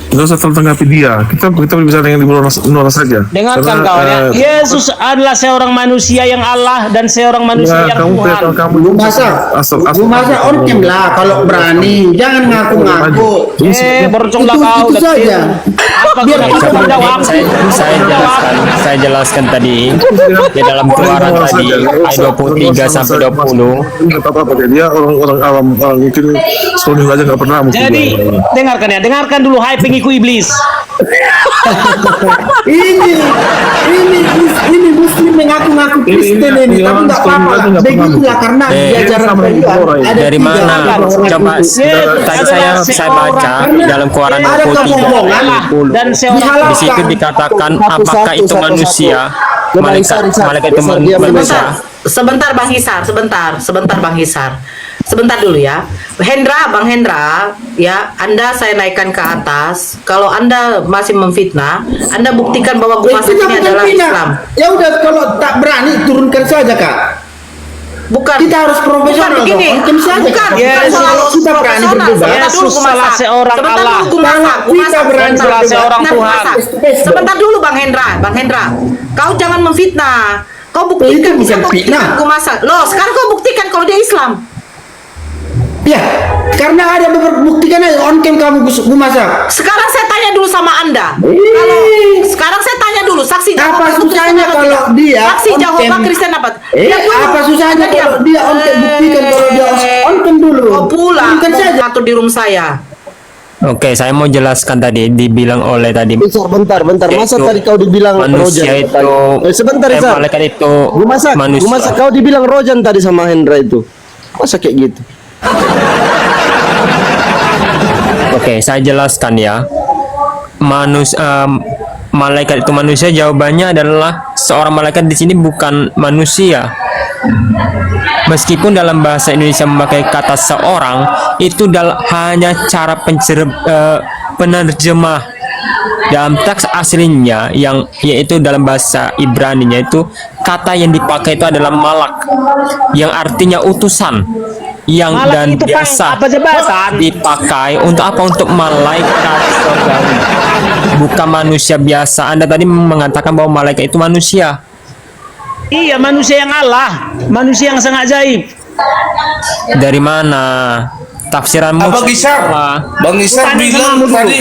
nggak usah terlalu tanggapi dia. Kita berbicara dengan Ibu Nora saja. Dengarkan Karena, kawan ya, Yesus adalah seorang manusia yang Allah dan seorang manusia yang kamu Tuhan. kelihatan kamu Bu Masak, Bu Masak on cam lah kalau berani. Jangan ngaku-ngaku. Berconglah kau. Itu saja. Apa Biar kita kita menjawab? Saya jelaskan tadi di dalam keluaran tadi ayat 23 sampai 20. Nggak apa-apa dia orang awam, orang mungkin sekolah aja nggak pernah mungkin. Jadi dengarkan ya, dengarkan dulu hai pengikut iblis. ini muslim mengaku-ngaku Kristen ini, tapi nggak apa-apa. Begitulah karena di ajaran Tuhan ada Dari tiga mana? orang. Coba tadi saya baca di dalam keluaran Ada 23 kebohongan Dan seorang di situ dikatakan apakah itu manusia? Malaikat itu manusia. Sebentar Bang Hisar, sebentar Bang Hisar. Sebentar dulu ya. Bang Hendra, ya, Anda saya naikkan ke atas. Kalau Anda masih memfitnah, Anda buktikan bahwa gua masak ini adalah Islam. Ya udah, kalau tak berani turunkan saja Kak. Bukan. Kita harus profesional. Bukan begini. dong. Mungkin saja. Bukan. Yesus Kalau kita berani profesional, berdebat. sebentar dulu Yesus gua masak. salah seorang Sebentar Allah. dulu gua masak. Kita berani salah seorang Sebentar, gua Tuhan. masak. Sebentar dulu Bang Hendra. Kau jangan memfitnah. Kau buktikan, Itu bisa bukan kau buktikan fitnah. gua masak. Loh, sekarang kau buktikan kalau dia Islam. Ya, karena ada beberapa buktikan aja on cam kamu Bu Masak. Sekarang saya tanya dulu sama Anda. Kalau sekarang saya tanya dulu saksi Jehovah Apa itu Kristen susahnya apa kalau tidak? dia saksi on Jehovah cam? Kristen apa? Diam dulu. Apa susahnya Diam. kalau dia on cam? Buktikan kalau dia on cam dulu. Kau pulang, Buktikan kau saja. atur di room saya. Oke, saya mau jelaskan tadi dibilang oleh tadi Bentar. Masa Yaitu tadi kau dibilang manusia Rojan? itu Sebentar, Izar. malaikat itu Gua masak kau dibilang Rojan tadi sama Hendra itu. Masa kayak gitu? Oke, saya jelaskan ya. Malaikat itu manusia, jawabannya adalah seorang malaikat di sini bukan manusia. Meskipun dalam bahasa Indonesia memakai kata seorang, itu hanya cara penerjemah. Dalam teks aslinya yaitu dalam bahasa Ibrani-nya itu kata yang dipakai itu adalah malak, yang artinya utusan, yang Malak dan itu biasa apa jabatan? dipakai untuk apa? Untuk malaikat surgawi, bukan manusia biasa. Anda tadi mengatakan bahwa malaikat itu manusia. Iya, manusia yang Allah, manusia yang sangat ajaib. Dari mana tafsiranmu? Abang Isar, Bang Isar Tanya bilang sama dulu. tadi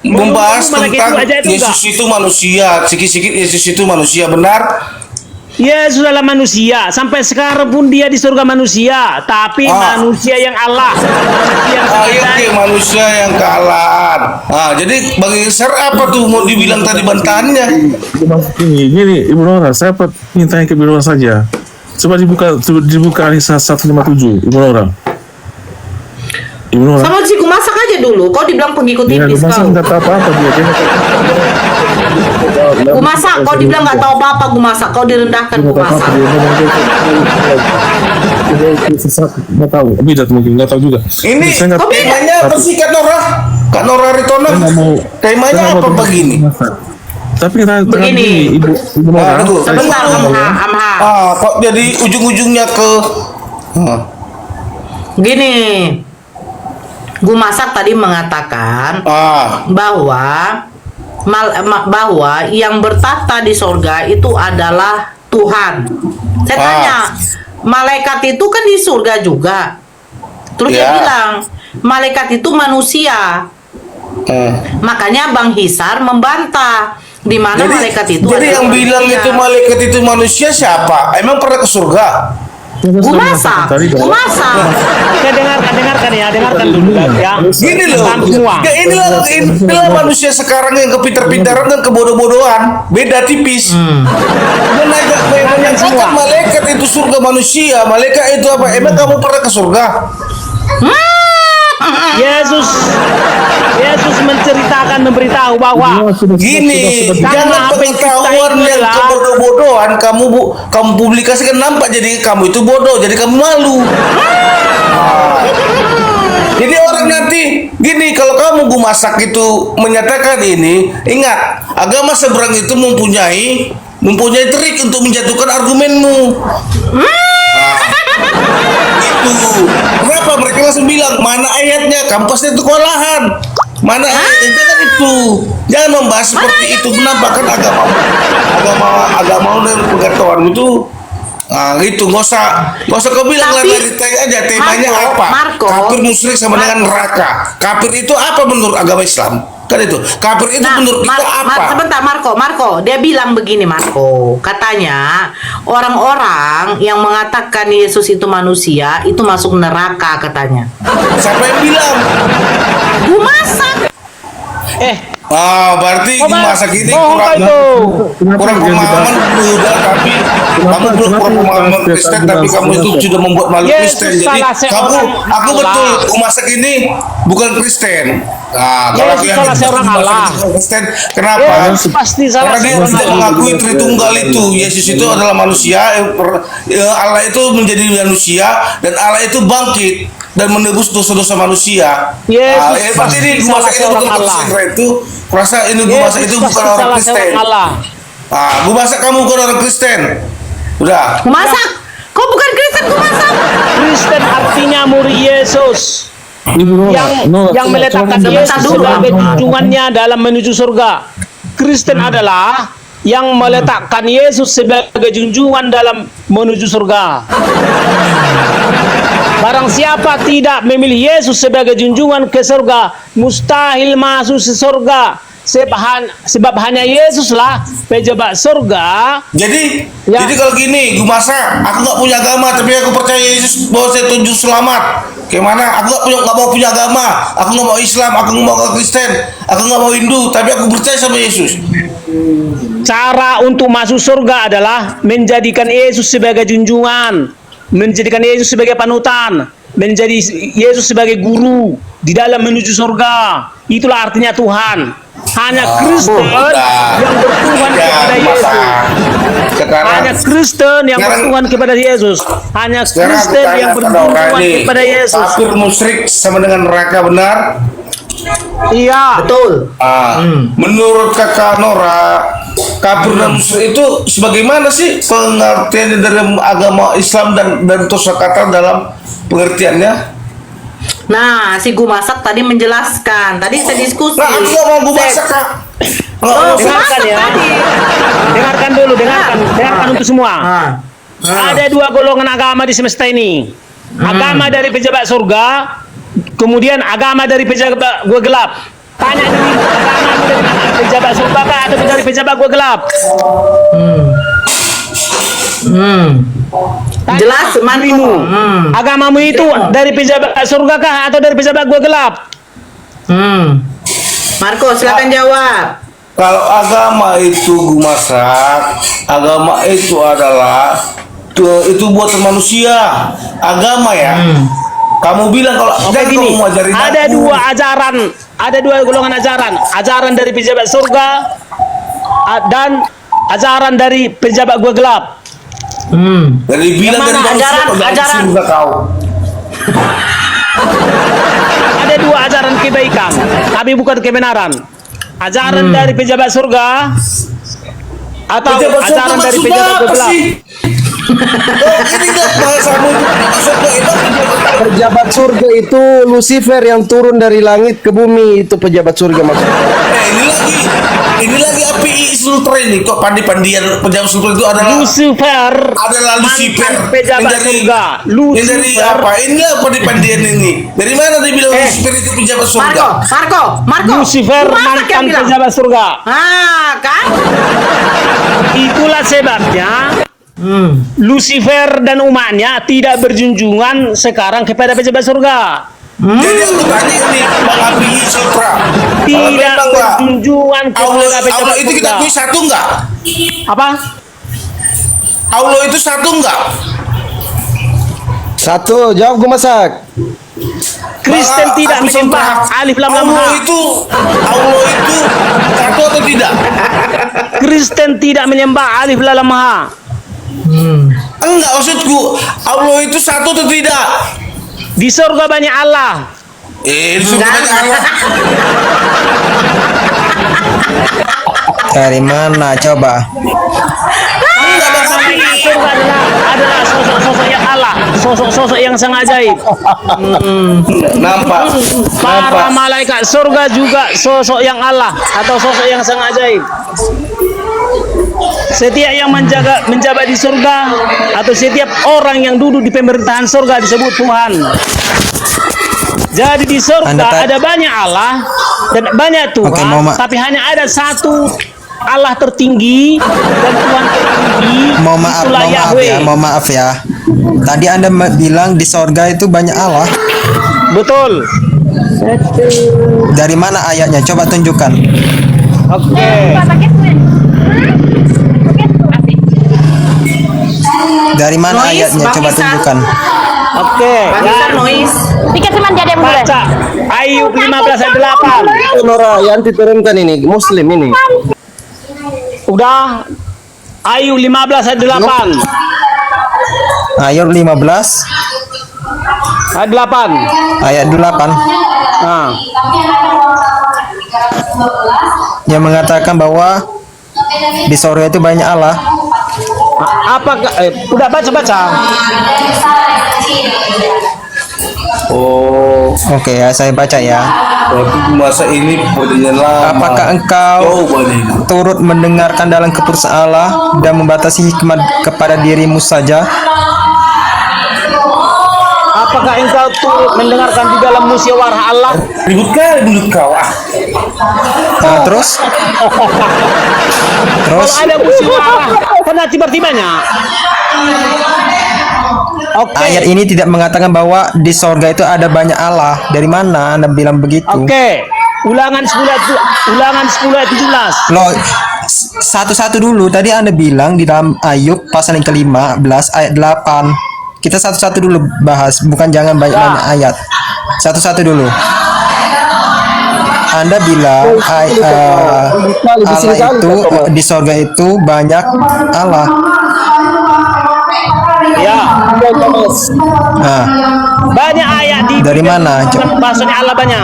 membahas Malaikat itu tentang ajaib Yesus juga. itu manusia, sikit-sikit Yesus itu manusia, benar? Yesus adalah manusia. Sampai sekarang pun dia di surga manusia, tapi manusia yang Allah, manusia yang sangat Iya, ajaib. manusia yang kealahan. Jadi Bang Isar apa tuh mau dibilang tadi bantahannya? Gini, Ibu Nora, saya minta ke Ibu Nora saja. Coba dibuka Alisa 157, Ibu Nora. Ibu Nora. Sama si gua masak aja dulu. Kau dibilang pengikut Ya, iblis masa kau. nggak tahu apa-apa dia. Gua masak, kau dibilang nggak tahu apa-apa gua masak. Kau direndahkan gua masak. Nggak tahu, bidat mungkin, nggak tahu juga. Ini Saya nggak- temanya apa sih Kak Nora? Kak Nora Ritono? saya nggak mau- Temanya saya nggak apa mau begini? Tapi kita Begini. Ibu Nora. Tunggu. Sebentar, Amha. Kok jadi ujung-ujungnya ke Gini. Gua masak tadi mengatakan bahwa yang bertahta di sorga itu adalah Tuhan. Saya tanya, malaikat itu kan di surga juga. Terus dia bilang, malaikat itu manusia. Makanya Bang Hisar membantah. Di mana malaikat itu? Jadi adalah yang bilang manusia. itu malaikat itu manusia siapa? Emang pernah ke surga? Gumasa. Oke, dengarkan ya, dengarkan dulu ya. Gini loh, Paham semua. ya inilah manusia sekarang yang kepintar-pintaran dan kebodoh-bodohan, beda tipis. Menyangkakan malaikat itu surga manusia, malaikat itu apa? Emang kamu pernah ke surga? Yesus memberitahu bahwa Gini, jangan apa yang kita pengetahuan itu yang adalah- kebodoh-bodohan kamu publikasikan, nampak jadi kamu itu bodoh, jadi kamu malu. Jadi orang nanti gini, kalau kamu gumasak itu menyatakan ini, ingat agama seberang itu mempunyai trik untuk menjatuhkan argumenmu. Itu kenapa mereka langsung bilang mana ayatnya, kamu pasti itu kewalahan. Mana ayatnya? Jangan itu, jangan membahas seperti itu, menampakkan agama dan pengetahuan itu. Nah, itu nggak usah kau bilang lah Tapi, dari aja temanya apa? Marco. Kafir musyrik sama dengan neraka. Kafir itu apa menurut agama Islam? Kan itu. Kafir itu menurut kita apa? Sebentar, Marco, dia bilang begini, Marco. Katanya orang-orang yang mengatakan Yesus itu manusia itu masuk neraka katanya. Siapa yang bilang? Gumasak. Berarti masa gini Bohong kurang pemahaman udah, tapi kamu belum pemahaman Kristen, tapi kamu itu sudah membuat malu Kristen. Jadi aku betul masak ini bukan Kristen. Nah, kalau Yesus yang salah seorang Allah. Kristen, kenapa? Yesus pasti salah Karena dia seorang tidak Allah. mengakui Tritunggal itu. Yesus itu adalah manusia, Allah itu menjadi manusia, dan Allah itu bangkit dan menebus dosa-dosa manusia. Yesus Pasti ini pasti gua salah masak itu seorang bukan Allah. Kristen itu. Rasa ini gua masak itu Yesus bukan pasti orang salah Kristen. seorang Allah. Gua masak kamu bukan orang Kristen. Udah. Gumasak. Kau bukan Kristen, gumasak. Kristen artinya murid Yesus yang meletakkan Yesus sebagai junjungannya dalam menuju surga. Kristen adalah yang meletakkan Yesus sebagai junjungan dalam menuju surga. Barang siapa tidak memilih Yesus sebagai junjungan ke surga, mustahil masuk ke surga. Sebab hanya Yesuslah pejabat surga. Jadi Ya. kalau gini, gue masak, aku nggak punya agama, tapi aku percaya Yesus bahwa saya tunjuk selamat. Gimana? Aku nggak mau punya agama, aku nggak mau Islam, aku nggak mau Kristen, aku nggak mau Hindu, tapi aku percaya sama Yesus. Cara untuk masuk surga adalah menjadikan Yesus sebagai junjungan, menjadikan Yesus sebagai panutan, menjadi Yesus sebagai guru di dalam menuju surga. Itulah artinya Tuhan. Hanya Kristen yang bertuhan kepada Yesus. Hanya Kristen yang bertuhan kepada Yesus. Hanya Kristen yang bertuhan kepada Yesus. Kafir musyrik sama dengan neraka, benar? Iya. Betul. Menurut kakak Nora, kafir dan musyrik itu sebagaimana sih pengertiannya dalam agama Islam dan kosakata dalam pengertiannya? Nah, si Gumasak tadi menjelaskan. Tadi saya diskusi. Nah, aku nggak mau gue masak, Kak. Dengarkan ya. Dengarkan dulu, dengarkan untuk semua. Ada dua golongan agama di semesta ini. Agama dari pejabat surga, kemudian agama dari pejabat gua gelap. Tanya ini, agama dari mana? Pejabat surga kah atau dari pejabat gua gelap? Jelas, Dirimu. Agamamu itu dari pejabat surga kah atau dari pejabat gua gelap? Marco, silakan jawab. Kalau agama itu gue masak, agama itu adalah itu buatan manusia. Agama ya. Kamu bilang kalau Oke, gini, kamu mau ajarin ada aku. dua ajaran, ada dua golongan ajaran dari pejabat surga dan ajaran dari pejabat gua gelap. Dari bilang Yang dari mana manusia ajaran? surga kau. Ada dua ajaran kebaikan, tapi bukan kebenaran. Ajaran dari pejabat surga atau Pejabat surga ajaran dari maksudnya pejabat apa gelap. sih? Oh, ini enggak bahasamu itu masuk ke emang Pejabat surga itu Lucifer yang turun dari langit ke bumi, itu pejabat surga maksudnya. ini lagi API Sultra ini kok pandi-pandian pejabat surga itu adalah Lucifer Lucifer mantan pejabat yang dari- surga. yang dari Lucifer apa? Inilah pandi-pandian ini. Dari mana dia bilang Lucifer itu pejabat surga? Marco. Lucifer Masa mantan dia bilang? pejabat surga. Ah, kan? Itulah sebabnya Lucifer dan umatnya tidak berjunjungan sekarang kepada pejabat surga. Jadi aku tanya ini Bang API Sultra. Kalau Tidak memang Pak, berjunjungan Allah, kepada pejabat Allah itu kita surga. akui satu enggak? Apa? Allah itu satu enggak? Satu, jawab gue masak. Kristen Bang, tidak aku menyembah Sultra. alif lam lam Allah ha. itu satu atau tidak? Kristen tidak menyembah alif lam lam ha. Enggak, maksudku Allah itu satu atau tidak? Di surga banyak Allah. Di surga banyak Allah. Dari mana coba? Di surga adalah sosok-sosok yang Allah, sosok-sosok yang sangat ajaib. Nampak. Para malaikat surga juga sosok yang Allah atau sosok yang sangat ajaib. Setiap yang menjabat di surga atau setiap orang yang duduk di pemerintahan surga disebut Tuhan. Jadi di surga ada banyak Allah dan banyak Tuhan, Oke, tapi hanya ada satu Allah tertinggi dan Tuhan tertinggi. Itulah Yahweh. Mohon maaf ya. Tadi Anda bilang di sorga itu banyak Allah. Betul. Dari mana ayatnya? Coba tunjukkan. Oke. Dari mana Noise, ayatnya? Bang Coba Isan. tunjukkan. Oke. Bisa noise. Pikir cuman jadi mulai. Baca Ayub 15 ayat 8. Itu Nora yang diturunkan ini, Muslim ini. Udah. Ayub 15 ayat 8. Ayat 15 Ayat 8. ayat 8 Nah, yang mengatakan bahwa di sorga itu banyak Allah. apakah udah baca-baca? Oh, Oke ya, saya baca ya. tapi masa ini perjanjian lama. Apakah engkau Coba nih. turut mendengarkan dalam keputusan Allah dan membatasi hikmat kepada dirimu saja? Apakah engkau turut mendengarkan di dalam musyawarah Allah? Ribut kali mulut kau. Nah, terus Kalau ada musyawarah, pernah tiba-tibanya. Oke. ayat ini tidak mengatakan bahwa di sorga itu ada banyak Allah. Dari mana Anda bilang begitu? Oke. Ulangan 10 ayat 17. Loh, satu-satu dulu. Tadi Anda bilang di dalam Ayub pasal yang ke-15 ayat 8. Kita satu-satu dulu bahas, bukan jangan banyak-banyak ayat. Satu-satu dulu. Anda bilang Allah itu di sorga itu banyak Allah. Ya. Nah, Banyak ayat di dari mana? maksudnya Allah banyak.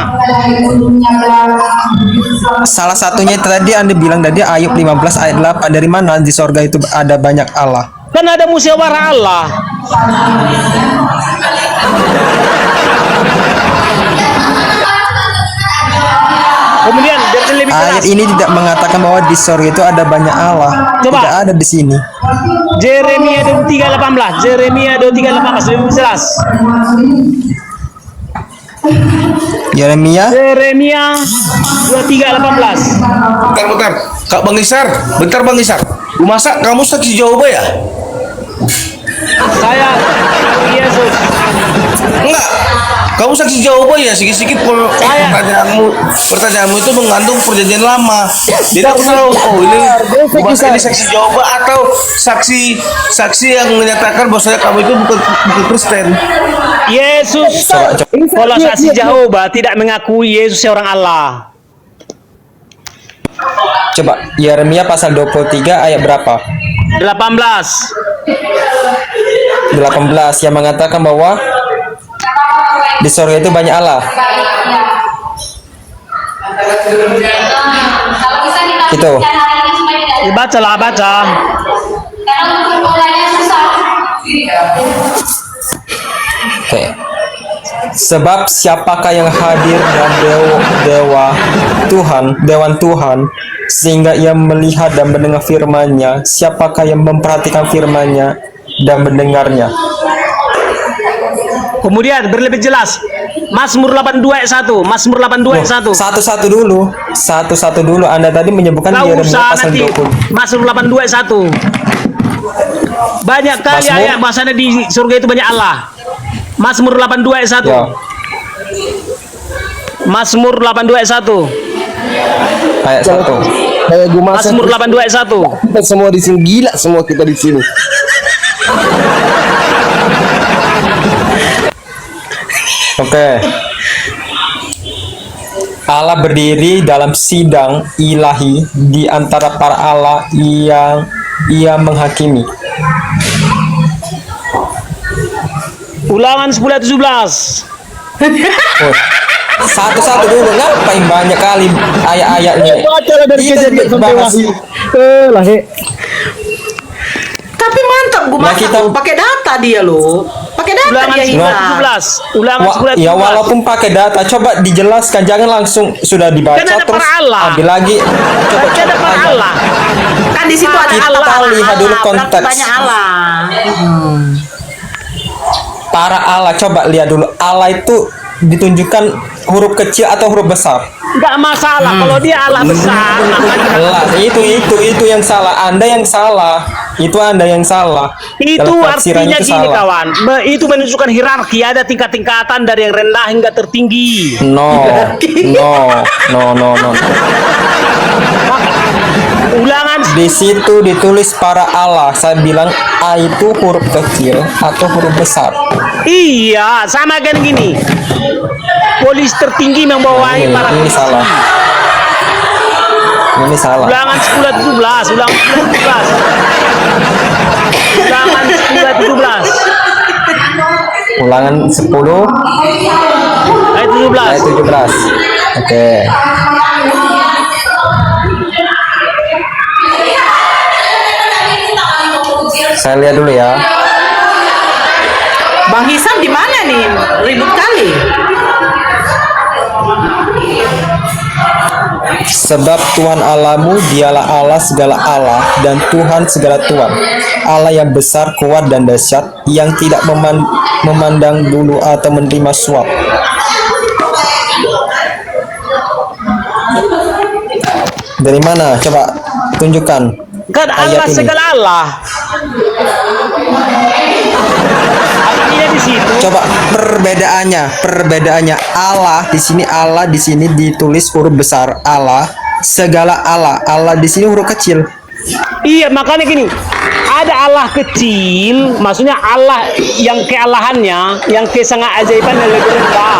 Salah satunya tadi Anda bilang tadi Ayub 15 ayat 8. Dari mana di sorga itu ada banyak Allah? Kan ada musyawarah Allah. Kemudian lebih Ayat keras. ini tidak mengatakan bahwa di sorga itu ada banyak Allah. Coba. Tidak ada di sini. Jeremia 23:18. Jeremia 23:18 lebih jelas. Yeremia Jeremia 23:18. Bentar. Kak Bang Isar, bentar Bang Isar. Masa kamu saksi Jehovah ya? Saya Yesus. Enggak. Kamu saksi Jehovah ya? Sikit-sikit pertanyaanmu itu mengandung perjanjian lama. Jadi aku tahu, oh ini masa ini saksi Jehovah atau saksi yang menyatakan bahwa kamu itu bukan Kristen. Yesus. Kalau saksi Jehovah tidak mengakui Yesus seorang Allah. Coba Yeremia pasal 23 ayat berapa? 18. 18 yang mengatakan bahwa di sorga itu banyak Allah. Itu. Bacalah, baca. Karena untuk berkolanya susah. Oke. Sebab siapakah yang hadir dan dewan Tuhan sehingga ia melihat dan mendengar firman-Nya? Siapakah yang memperhatikan firman-Nya dan mendengarnya? Kemudian berlebih jelas Mazmur 82 ayat 1. Mazmur 82 ayat 1. Satu-satu dulu. Satu-satu dulu. Anda tadi menyebutkan Tahu Yeremia usah pasal nanti 20. Mazmur 82 ayat 1. Banyak kali Mazmur? ayat bahasanya di surga itu banyak Allah. Mazmur 82 ayat 1. Ya. Mazmur 82 ayat 1. Ayat 1. Kayak gue masa Mazmur 82 ayat 1. kita semua di sini gila semua kita di sini. Oke. Allah berdiri dalam sidang ilahi di antara para Allah yang ia menghakimi. Ulangan 10 ayat 17. Oh. Satu-satu dulu, ngapain banyak kali ayat-ayatnya? Baca lah dari Kita kejadian sampai bahas. wahyu. Lah he. Tapi mantap gue Nah, masak kita- loh. Pakai data dia loh. Pakai data Ulangan dia 10 Hira. ayat 17. Ulangan 10 ayat 17. Ya walaupun pakai data, coba dijelaskan, jangan langsung sudah dibaca Kan ada terus para Allah. ambil lagi. Coba Kan ada para aja. Allah. Kan di situ ada Kita Allah. lihat dulu berarti konteks. banyak Allah. Para Allah, coba lihat dulu. Allah itu ditunjukkan huruf kecil atau huruf besar. Enggak masalah kalau dia Allah besar. Allah, itu yang salah. Anda yang salah. Itu Anda yang salah. Itu Dalam tafsiran artinya itu gini salah. kawan. Itu menunjukkan hierarki, ada tingkat-tingkatan dari yang rendah hingga tertinggi. No. Ulangan Di situ ditulis para Allah. Saya bilang A itu huruf kecil atau huruf besar. iya, sama kan gini. Polis tertinggi membawahi para Ini polisi. salah. Ini salah. Ulangan 10 ayat 17. Ulangan 10 ayat 17. Ulangan 10 ayat 17. Ulangan 10 Ayat 17. ayat 17. Oke. Saya lihat dulu ya. Bang Hisam di mana nih? Ribut kali. Sebab Tuhan Allahmu dialah Allah segala Allah dan Tuhan segala Tuhan. Allah yang besar, kuat dan dahsyat, yang tidak memandang bulu atau menerima suap. Dari mana? Coba tunjukkan. Kan Allah ayat ini. segala Allah. Artinya di situ. Coba perbedaannya Allah di sini ditulis huruf besar Allah, segala Allah di sini huruf kecil. Iya, makanya gini. Ada Allah kecil, maksudnya Allah yang kealahannya, yang kesengajaibannya lebih rendah.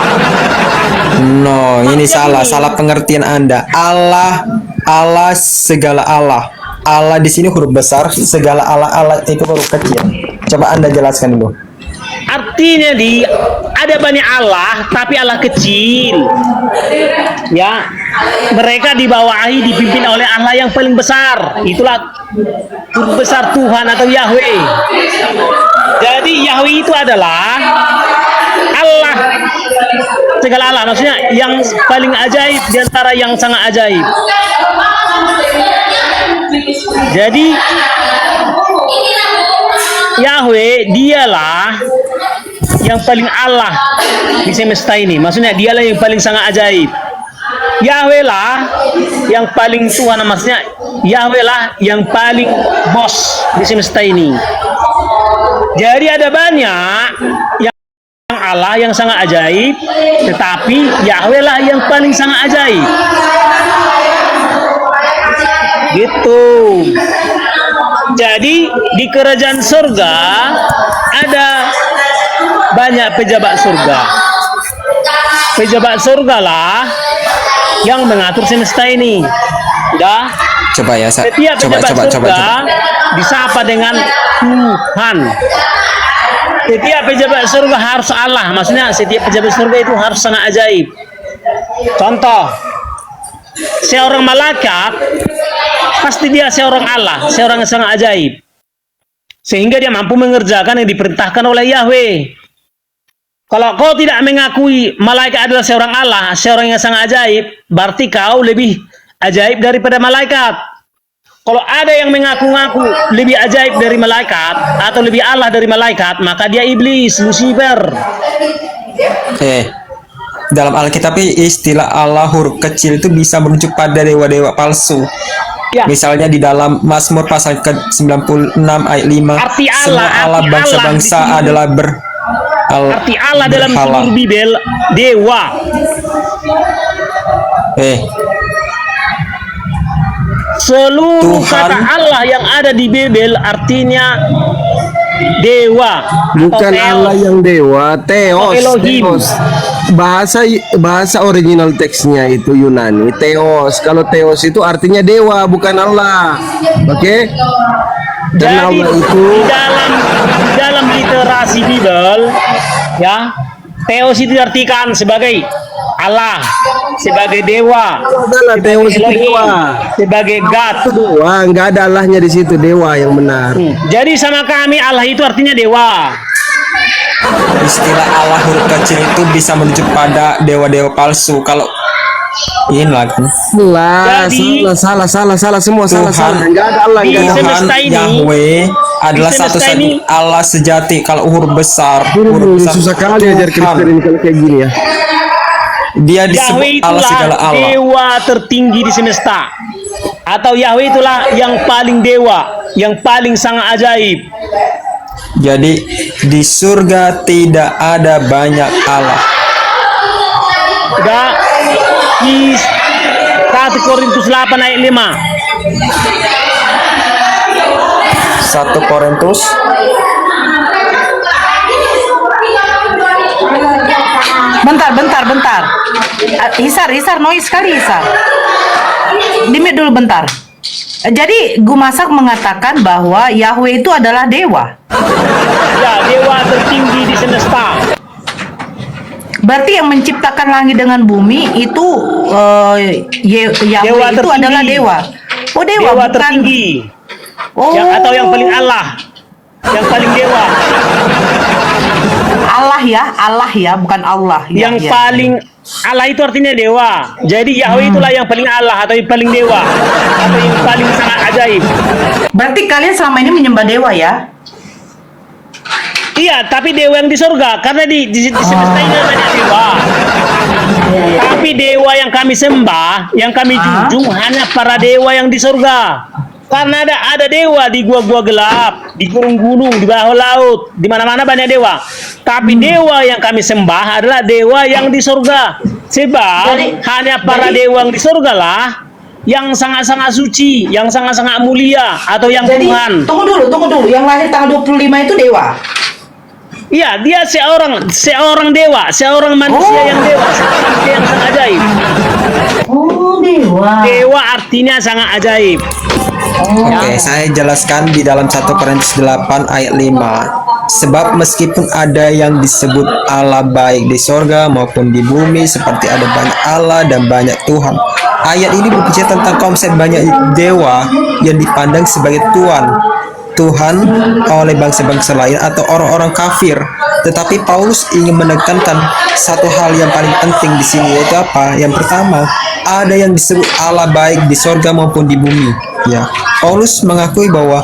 No, ini salah pengertian Anda. Allah segala Allah. Allah di sini huruf besar, segala Allah itu huruf kecil. Coba Anda jelaskan dulu. Artinya ada banyak Allah, tapi Allah kecil. Ya, mereka dibawahi, dipimpin oleh Allah yang paling besar. Itulah huruf besar Tuhan atau Yahweh. Jadi Yahweh itu adalah Allah segala Allah, maksudnya yang paling ajaib di antara yang sangat ajaib. Jadi Yahweh dialah yang paling Allah di semesta ini. Maksudnya dialah yang paling sangat ajaib. Yahweh lah yang paling Tuhan, maksudnya Yahweh lah yang paling bos di semesta ini. Jadi ada banyak yang Allah yang sangat ajaib, tetapi Yahweh lah yang paling sangat ajaib. Gitu. Jadi di kerajaan surga ada banyak pejabat surga. Pejabat surga lah yang mengatur semesta ini. Udah. Coba ya, Setiap pejabat surga disapa dengan Tuhan. Setiap pejabat surga harus Allah. Maksudnya setiap pejabat surga itu harus sangat ajaib. Contoh, seorang malaikat pasti dia seorang Allah, seorang yang sangat ajaib. sehingga dia mampu mengerjakan yang diperintahkan oleh Yahweh. Kalau kau tidak mengakui malaikat adalah seorang Allah, seorang yang sangat ajaib, berarti kau lebih ajaib daripada malaikat. Kalau ada yang mengaku-ngaku lebih ajaib dari malaikat atau lebih Allah dari malaikat, maka dia iblis, Lucifer. Dalam Alkitab istilah Allah huruf kecil itu bisa merujuk pada dewa-dewa palsu. Ya. Misalnya di dalam Mazmur pasal ke-96 ayat 5, Arti Allah, semua Allah arti bangsa-bangsa Allah di sini. adalah Arti Allah dalam berhala. seluruh Bibel dewa. Seluruh Tuhan. kata Allah yang ada di Bibel artinya dewa. Bukan atau Allah Theos. yang dewa, Theos. Elohim. Theos. Bahasa original teksnya itu Yunani, Theos. Kalau Theos itu artinya dewa, bukan Allah. Oke? Dan Jadi Allah itu di dalam literasi Bibel, ya, Theos itu diartikan sebagai Allah, sebagai dewa, adalah Theos itu Elohim, dewa. sebagai God. Dewa, nggak ada Allahnya di situ, dewa yang benar. Jadi sama kami Allah itu artinya dewa. Istilah Allah huruf kecil itu bisa merujuk pada dewa-dewa palsu. Kalau ini lagi Jadi- salah semua salah. Tuhan. Nggak ada Allah, Di nggak ada Allah. semesta Tuhan ini- Yahweh adalah di semesta satu-satunya ini- Allah sejati. Kalau huruf besar, huruf besar Susah kali ajar Tuhan. Kristen ini kalau kayak gini ya. Dia disebut Yahweh Allah segala itulah Allah. dewa tertinggi di semesta. Atau Yahweh itulah yang paling dewa, yang paling sangat ajaib. Jadi di surga tidak ada banyak Allah. Enggak. Di 1 Korintus 8 ayat 5. 1 Korintus Bentar. Hisar, noise sekali Hisar. Dimit dulu bentar. Jadi Gumasak mengatakan bahwa Yahweh itu adalah dewa. Ya, dewa tertinggi di semesta. Berarti yang menciptakan langit dengan bumi itu Yahweh Dewa itu tertinggi. adalah dewa. Oh dewa, Dewa bukan. tertinggi. Oh. Atau yang paling Allah. Yang paling dewa. Allah ya, bukan Allah. Ya, Yang ya. paling Allah itu artinya dewa. Jadi Yahweh itulah yang paling Allah atau yang paling dewa atau yang paling sangat ajaib. Berarti kalian selama ini menyembah dewa ya? Iya, tapi dewa yang di surga karena di semesta ini banyak dewa. Tapi dewa yang kami sembah, yang kami junjung hanya para dewa yang di surga. Karena ada dewa di gua-gua gelap, di gunung-gunung, di bawah laut, di mana-mana banyak dewa. Tapi dewa yang kami sembah adalah dewa yang di surga. Sebab hanya para dewa yang di surga lah yang sangat-sangat suci, yang sangat-sangat mulia atau yang Jadi Tuhan. tunggu dulu. Yang lahir tanggal 25 itu dewa. Iya, dia seorang dewa, seorang manusia yang dewa, seorang manusia yang sangat ajaib. Oh, dewa. Dewa artinya sangat ajaib. Oke, saya jelaskan di dalam 1 Korintus 8 ayat 5. Sebab meskipun ada yang disebut Allah baik di sorga maupun di bumi, seperti ada banyak Allah dan banyak Tuhan. Ayat ini berbicara tentang konsep banyak dewa yang dipandang sebagai Tuhan oleh bangsa-bangsa lain atau orang-orang kafir. Tetapi Paulus ingin menekankan satu hal yang paling penting di sini, yaitu apa? Yang pertama, ada yang disebut Allah baik di sorga maupun di bumi. Ya, Paulus mengakui bahwa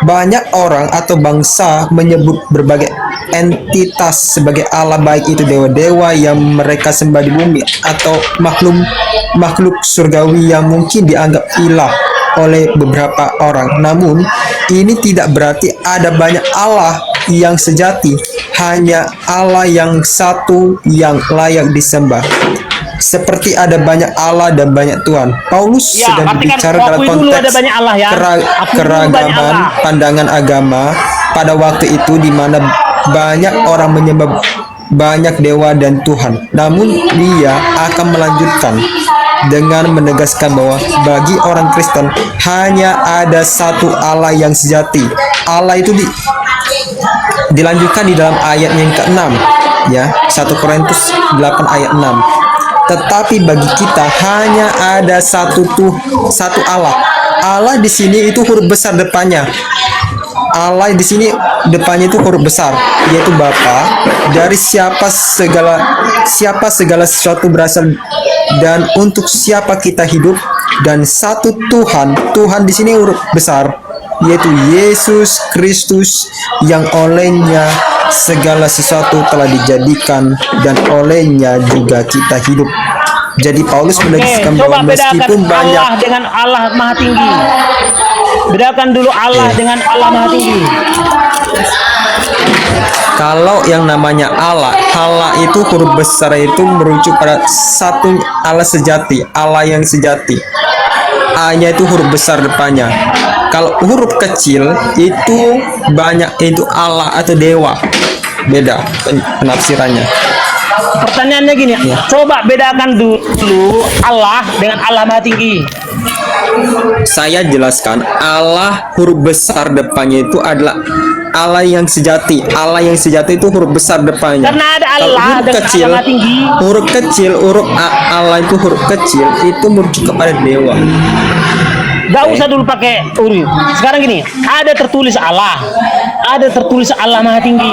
banyak orang atau bangsa menyebut berbagai entitas sebagai Allah, baik itu dewa-dewa yang mereka sembah di bumi atau makhluk surgawi yang mungkin dianggap ilah oleh beberapa orang. Namun ini tidak berarti ada banyak Allah yang sejati, hanya Allah yang satu yang layak disembah. Seperti ada banyak Allah dan banyak Tuhan. Paulus Ya, sedang artikan berbicara dalam akui dulu konteks ada banyak Allah ya. Akui dulu banyak keragaman Allah. pandangan agama pada waktu itu, di mana banyak orang menyembah banyak dewa dan Tuhan. Namun dia akan melanjutkan dengan menegaskan bahwa bagi orang Kristen hanya ada satu Allah yang sejati. Allah itu dilanjutkan di dalam ayat yang ke-6 ya, 1 Korintus 8 ayat 6. Tetapi bagi kita hanya ada satu Allah. Allah di sini itu huruf besar depannya. Allah di sini depannya itu huruf besar, yaitu Bapa. Dari siapa segala sesuatu berasal dan untuk siapa kita hidup, dan satu Tuhan. Tuhan di sini huruf besar, yaitu Yesus Kristus, yang olehnya segala sesuatu telah dijadikan dan olehnya juga kita hidup. Jadi Paulus menegaskan coba bahwa bedakan meskipun banyak Allah dengan Allah Maha Tinggi. Bedakan dulu Allah dengan Allah Maha Tinggi. kalau yang namanya Allah itu huruf besar itu merujuk pada satu Allah sejati, Allah yang sejati. A-nya itu huruf besar depannya. Kalau huruf kecil itu banyak, itu Allah atau dewa. Beda penafsirannya. Pertanyaannya gini, coba bedakan dulu Allah dengan Allah Maha Tinggi. Saya jelaskan, Allah huruf besar depannya itu adalah Allah yang sejati. Allah yang sejati itu huruf besar depannya. Karena ada Kalau Allah huruf dan kecil, Allah Maha Tinggi. huruf kecil, Allah itu huruf kecil itu merujuk kepada dewa. Gak usah dulu pakai huruf. Sekarang gini, ada tertulis Allah, ada tertulis Allah Maha Tinggi.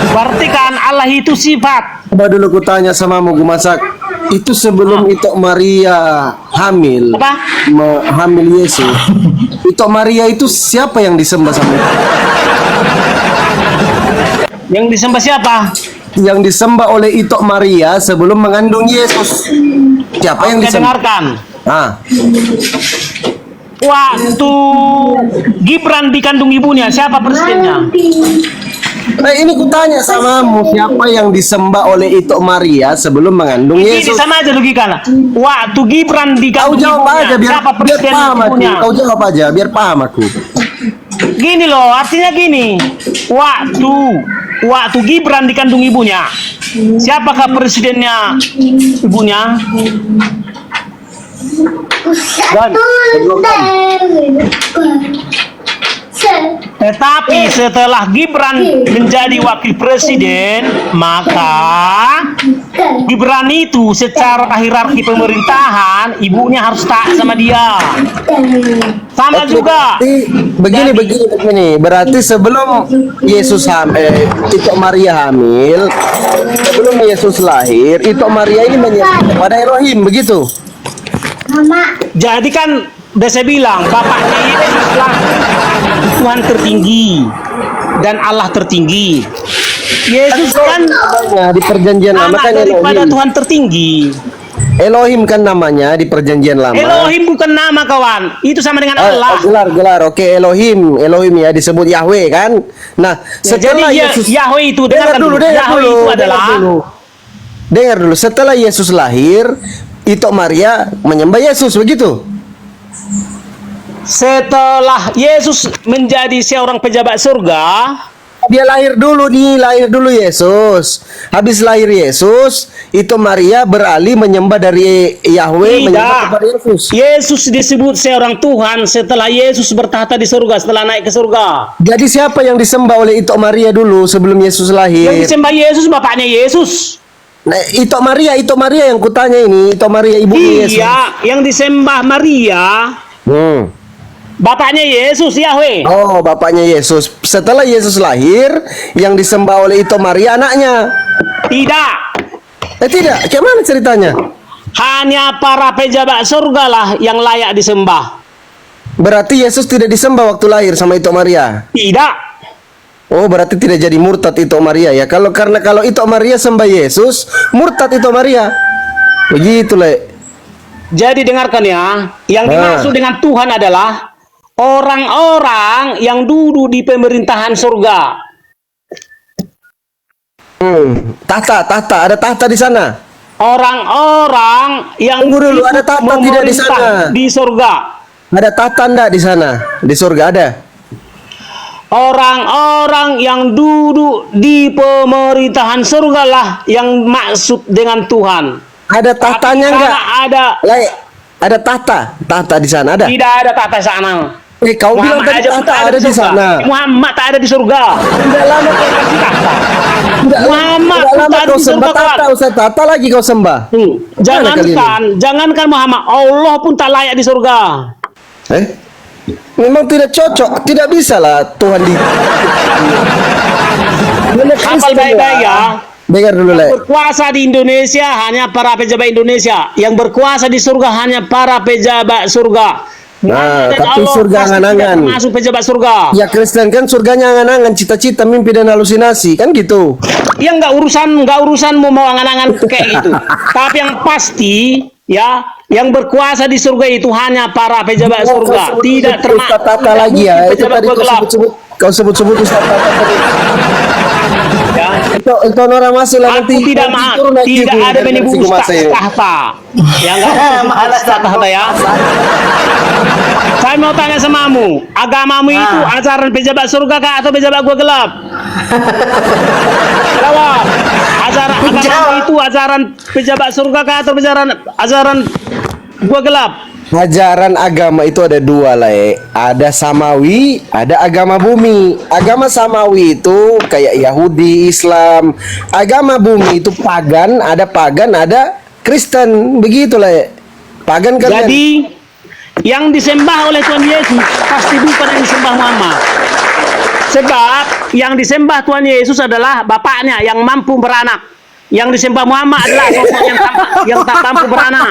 Berarti kan Allah itu sifat. Coba dulu ku tanya sama mu Masak, itu sebelum itu Maria hamil, Apa? hamil Yesus, itu Maria itu siapa yang disembah sama itu? Yang disembah siapa? Yang disembah oleh itu Maria sebelum mengandung Yesus. Siapa yang Oke, disembah? dengarkan. Ah, Waktu Gibran dikandung ibunya, siapa presidennya? nah ini ku tanya sama mu, siapa yang disembah oleh itu Maria sebelum mengandung Ini Yesus? sama aja logikanya. Waktu Gibran Kau dikandung jawab ibunya, aja biar, siapa biar presiden paham aku. ibunya? Kau jawab aja biar paham aku. Gini loh, artinya gini. Waktu Gibran dikandung ibunya, siapakah presidennya ibunya? Dan tetapi setelah Gibran menjadi wakil presiden, maka Gibran itu secara hierarki pemerintahan ibunya harus taat sama dia. Sama juga. Begini. Berarti sebelum Yesus itu Maria hamil, sebelum Yesus lahir, itu Maria ini menyembah kepada Elohim, begitu? Jadi kan udah saya bilang, bapaknya Yesus lah Tuhan tertinggi dan Allah tertinggi. Yesus kan Namanya di perjanjian lama anak kan daripada Elohim. Tuhan tertinggi. Elohim kan namanya di perjanjian lama. Elohim bukan nama, kawan. Itu sama dengan Allah. Gelar. Oke, Elohim ya disebut Yahweh kan. Nah, Ya, setelah jadi Yesus Yahweh itu dengar dengarkan dulu. Yahweh itu adalah Dengar dulu. Setelah Yesus lahir, itu Maria menyembah Yesus, begitu? setelah Yesus menjadi seorang pejabat surga. Dia lahir dulu Yesus. Habis lahir Yesus, itu Maria beralih menyembah dari Yahweh menyembah kepada Yesus. Yesus disebut seorang Tuhan setelah Yesus bertahta di surga, setelah naik ke surga. Jadi siapa yang disembah oleh itu Maria dulu sebelum Yesus lahir? Yang disembah Yesus bapaknya Yesus. Nah, itu Maria yang kutanya ini, itu Maria ibunya Yesus. Iya, yang disembah Maria bapaknya Yesus, Yahweh. Oh, bapaknya Yesus. Setelah Yesus lahir, yang disembah oleh itu Maria anaknya. Tidak. Tidak, kayak mana ceritanya? Hanya para pejabat surga lah yang layak disembah. Berarti Yesus tidak disembah waktu lahir sama itu Maria. Tidak. Oh, berarti tidak jadi murtad itu Maria ya. Kalau itu Maria sembah Yesus, murtad itu Maria. Begitu, Le. Jadi dengarkan ya, yang dimaksud dengan Tuhan adalah orang-orang yang duduk di pemerintahan surga. Tahta, ada tahta di sana. Orang-orang yang Tunggu dulu, ada tahta tidak di sana? di surga. Ada tahta enggak di sana? Di surga ada. Orang-orang yang duduk di pemerintahan surga lah yang maksud dengan Tuhan. Ada tahtanya enggak? Ada. Ada tahta di sana ada. Tidak ada tahta sana. Kau bilang tadi aja pun tahta ada di surga. sana. Muhammad tak ada di surga. Tidak lama kau Muhammad tidak pun lama tak ada kau di sembah surga, kawan. tahta, Ustaz. Tahta lagi kau sembah. Jangankan Muhammad, Allah pun tak layak di surga. Memang tidak cocok, tidak bisa lah Tuhan di. Hafal baik-baik ya. Dengar dulu, Le. Berkuasa di Indonesia hanya para pejabat Indonesia. Yang berkuasa di surga hanya para pejabat surga. Nah, Dan tapi Allah surga pasti angan-angan. tidak termasuk pejabat surga. Ya Kristen kan surganya angan-angan, cita-cita, mimpi dan halusinasi, kan gitu. Ya nggak urusanmu mau angan-angan kayak gitu. Tapi yang pasti ya, yang berkuasa di surga itu hanya para pejabat surga, tidak termasuk Ustaz Tata lagi ya. Itu pejabat tadi kau sebut-sebut Ustaz Tata tadi. Ya. Itu orang masuk lah Aku nanti. tidak tidak ada menyebut Ustaz tahta. Ya nggak Ustaz tahta ya. Saya mau tanya samamu, agamamu itu ajaran pejabat surga kah atau pejabat gua gelap? Jawab. Agamamu itu ajaran pejabat surga kah atau ajaran gua gelap? Ajaran agama itu ada dua, Le. Ada samawi, ada agama bumi. Agama samawi itu kayak Yahudi, Islam. Agama bumi itu pagan, ada Kristen. Begitu, Le. Pagan kalian. Jadi yang disembah oleh Tuhan Yesus pasti bukan yang disembah Muhammad. Sebab yang disembah Tuhan Yesus adalah bapaknya yang mampu beranak. Yang disembah Muhammad adalah sosok yang tak mampu beranak.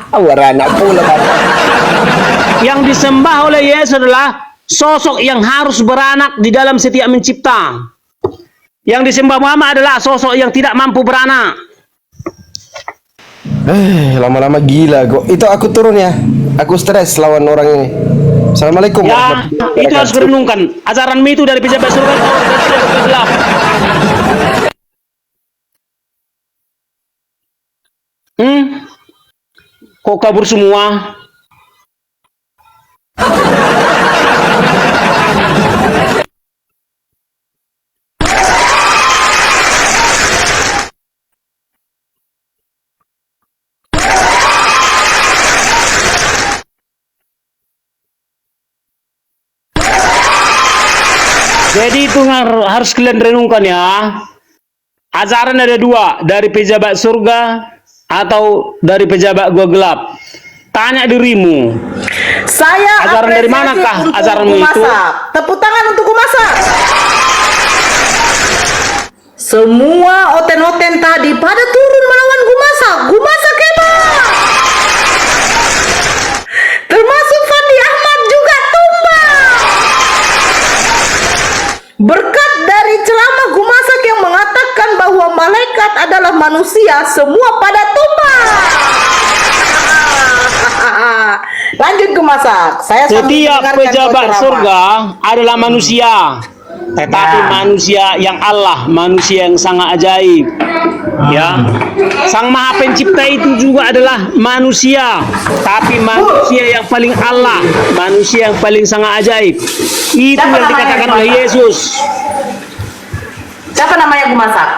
Beranak pula, Bapak. Yang disembah oleh Yesus adalah sosok yang harus beranak di dalam setiap mencipta. Yang disembah Muhammad adalah sosok yang tidak mampu beranak. Lama-lama gila kok. Itu aku turun ya. Aku stres lawan orang ini. Assalamualaikum Ya, warahmatullahi itu harus wabarakatuh. direnungkan. Ajaranmu itu dari pejabat surga atau dari pejabat gelap. Kok kabur semua? Jadi itu harus kalian renungkan ya. Ajaran ada dua, dari pejabat surga atau dari pejabat gua gelap. Tanya dirimu. Saya Ajaran dari apresiasi manakah untuk ajaranmu itu? Masak. Tepuk tangan untuk Masak. Semua oten-oten tadi pada turun melawan Gumasak. Gumasak hebat. Termasuk Fandi Ahmad juga tumbang. Berkat dari ceramah Gumasak yang mengatakan bahwa malaikat adalah manusia, semua pada tumbang. Lanjut Gumasak. Saya sambil Setiap mendengarkan pejabat kau ceramah. surga adalah manusia. Tetapi manusia yang Allah, manusia yang sangat ajaib. Ya. Sang Maha Pencipta itu juga adalah manusia, tapi manusia yang paling Allah, manusia yang paling sangat ajaib. Itu Siapa yang namanya dikatakan yang oleh Maha? Yesus. Siapa namanya Gumasak?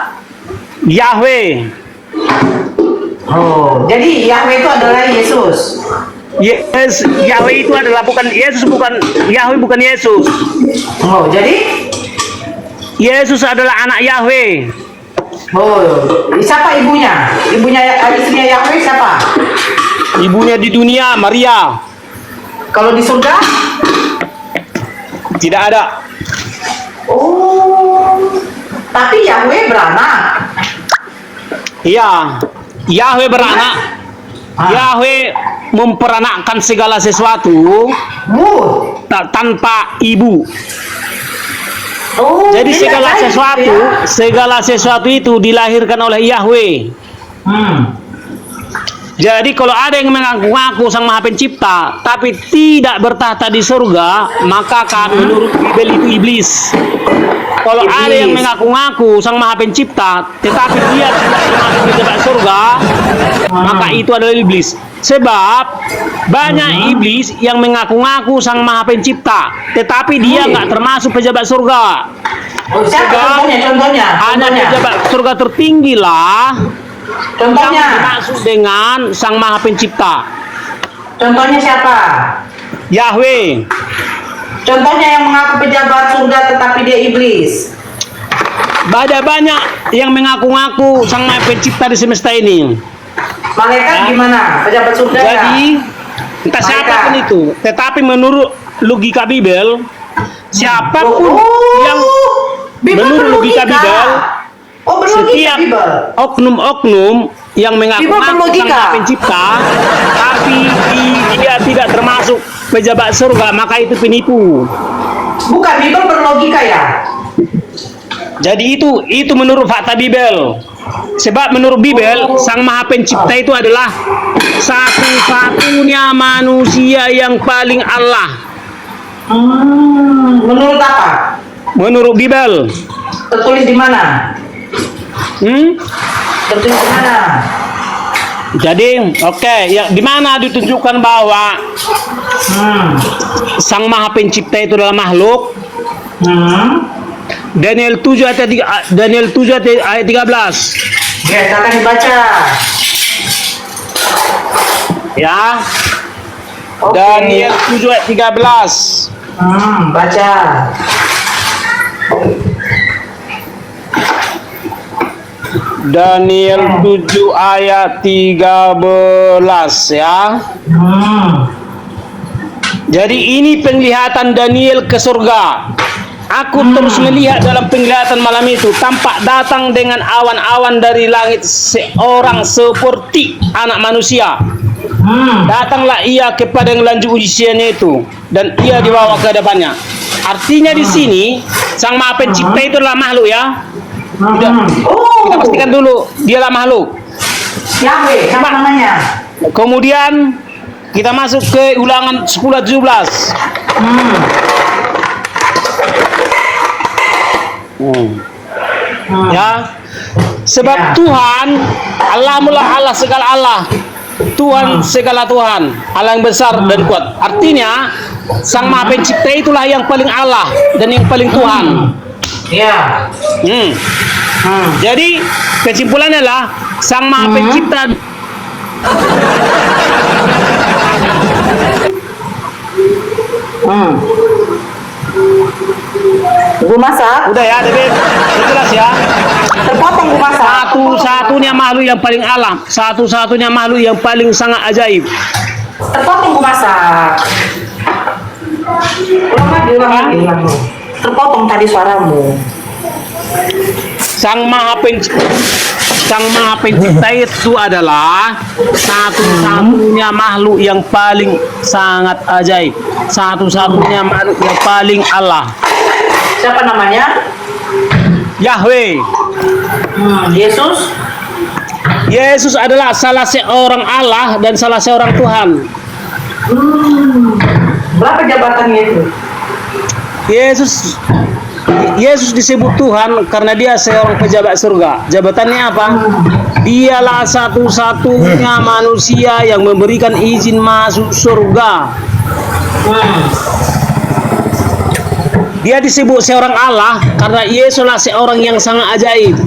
Yahweh. Oh, jadi Yahweh itu adalah Yesus. Yes, Yahweh itu adalah bukan Yesus, bukan Yahweh, bukan Yesus. Oh, jadi Yesus adalah anak Yahweh. oh, siapa ibunya? Istrinya Yahweh siapa? Ibunya di dunia Maria. Kalau di surga? Tidak ada. Oh, tapi Yahweh beranak. Iya, Yahweh beranak. Yahweh memperanakkan segala sesuatu tanpa ibu. Oh, Jadi dia segala ajaib sesuatu, gitu ya? segala sesuatu itu dilahirkan oleh Yahweh. Jadi kalau ada yang mengaku-ngaku Sang Maha Pencipta tapi tidak bertahta di surga, maka kami menurut Bible itu iblis. Kalau ada yang mengaku-ngaku Sang Maha Pencipta tetapi dia tidak termasuk pejabat surga, maka itu adalah iblis. Sebab banyak iblis yang mengaku-ngaku Sang Maha Pencipta tetapi dia nggak termasuk pejabat surga. Oh, siapa contohnya? Hanya pejabat surga tertinggi lah yang Contohnya? dimaksud dengan Sang Maha Pencipta. Contohnya siapa? Yahweh. Contohnya yang mengaku pejabat surga tetapi dia iblis. Banyak yang mengaku-ngaku sang Maha Pencipta di semesta ini. Malaikat gimana? Pejabat surga ya? Jadi entah siapapun itu, tetapi menurut logika Bible, siapapun yang menurut logika Bible, setiap oknum-oknum yang mengaku-ngaku sang Maha Pencipta, tapi dia tidak termasuk pejabat surga, maka itu penipu. Bukan, Bible berlogika ya? Jadi itu menurut fakta Bible. Sebab menurut Bible, Sang Maha Pencipta itu adalah satu-satunya manusia yang paling Allah. Menurut apa? Menurut Bible. Tertulis di mana? Tertulis di mana? Jadi, oke, ya di mana ditunjukkan bahwa Sang Maha Pencipta itu adalah makhluk? Daniel 7 ayat 13. Ya, silakan dibaca. Ya. Oke. Daniel 7 ayat 13. Baca. Daniel 7 ayat 13 ya. Jadi ini penglihatan Daniel ke surga. Aku terus melihat dalam penglihatan malam itu, tampak datang dengan awan-awan dari langit seorang seperti anak manusia. Datanglah ia kepada yang lanjut ujiannya itu, dan ia dibawa ke hadapannya. Artinya di sini Sang Maha Pencipta itu adalah makhluk ya. Kita pastikan dulu dialah makhluk. Yahweh, apa namanya? Kemudian kita masuk ke Ulangan 10:17. Ya, sebab Tuhan Allah mula Allah segala Allah, Tuhan segala Tuhan, Allah yang besar dan kuat. Artinya Sang Maha Pencipta itulah yang paling Allah dan yang paling Tuhan. Ya. Jadi kesimpulannya adalah Sang Maha Pencipta Gua masak. udah ya, Debit. Jelas ya. Terpotong gua masak. Satu-satunya makhluk yang paling alam, satu-satunya makhluk yang paling sangat ajaib. Terpotong gua masak. Ulang lagi. Terpotong tadi suaramu. Sang Maha Pencipta itu adalah satu-satunya makhluk yang paling sangat ajaib, satu-satunya makhluk yang paling Allah. Siapa namanya? Yahweh. Yesus. Yesus adalah salah seorang Allah dan salah seorang Tuhan. Berapa jabatannya itu? Yesus disebut Tuhan karena dia seorang pejabat surga. Jabatannya apa? Dialah satu-satunya manusia yang memberikan izin masuk surga. Dia disebut seorang Allah karena Yesuslah seorang yang sangat ajaib.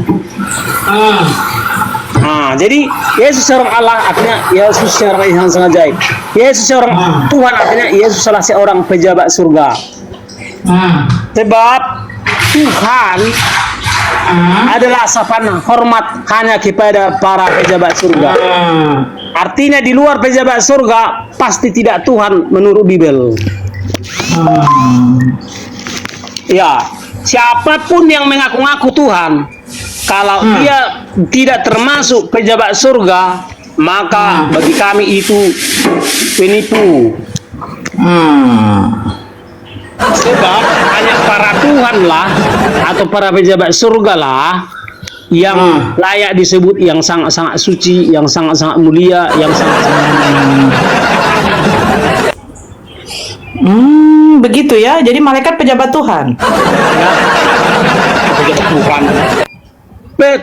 Jadi Yesus seorang Allah artinya Yesus seorang yang sangat ajaib. Yesus seorang Tuhan artinya Yesus salah seorang pejabat surga. Sebab Tuhan adalah sapaan hormat hanya kepada para pejabat surga. Artinya di luar pejabat surga pasti tidak Tuhan menurut Bible. Ya, siapapun yang mengaku-ngaku Tuhan, kalau dia tidak termasuk pejabat surga, maka bagi kami itu penipu. Sebab hanya para Tuhan lah atau para pejabat surga lah yang layak disebut yang sangat-sangat suci, yang sangat-sangat mulia, yang sangat-sangat Begitu ya. Jadi malaikat pejabat Tuhan. ya, pejabat Tuhan.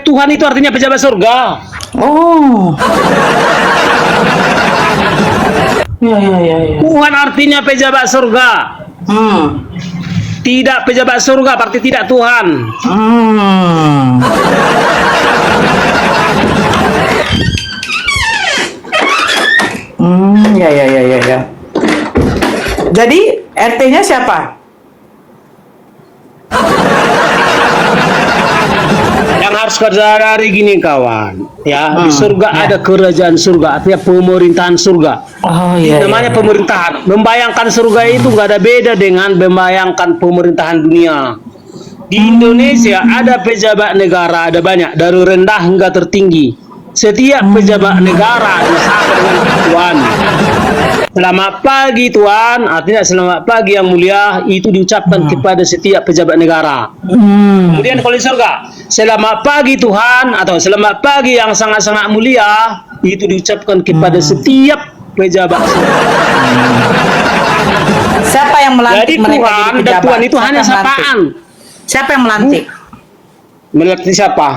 Tuhan itu artinya pejabat surga. Oh. Ya. Tuhan artinya pejabat surga. Tidak pejabat surga berarti tidak Tuhan. Ya. Jadi RT-nya siapa? Yang harus kau sadari gini kawan, ya di surga ada kerajaan surga, artinya pemerintahan surga. Oh iya. Namanya pemerintahan. Membayangkan surga itu nggak ada beda dengan membayangkan pemerintahan dunia. Di Indonesia ada pejabat negara, ada banyak dari rendah hingga tertinggi. Setiap pejabat negara disapa dengan Tuan. Selamat pagi Tuan, artinya selamat pagi yang mulia itu diucapkan kepada setiap pejabat negara. Kemudian kalau di surga, selamat pagi Tuhan atau selamat pagi yang sangat-sangat mulia itu diucapkan kepada setiap pejabat surga. Siapa yang melantik Jadi mereka Tuhan jadi dan pejabat? Tuhan itu Siapa hanya yang melantik? sapaan. Siapa yang melantik? Melantik siapa?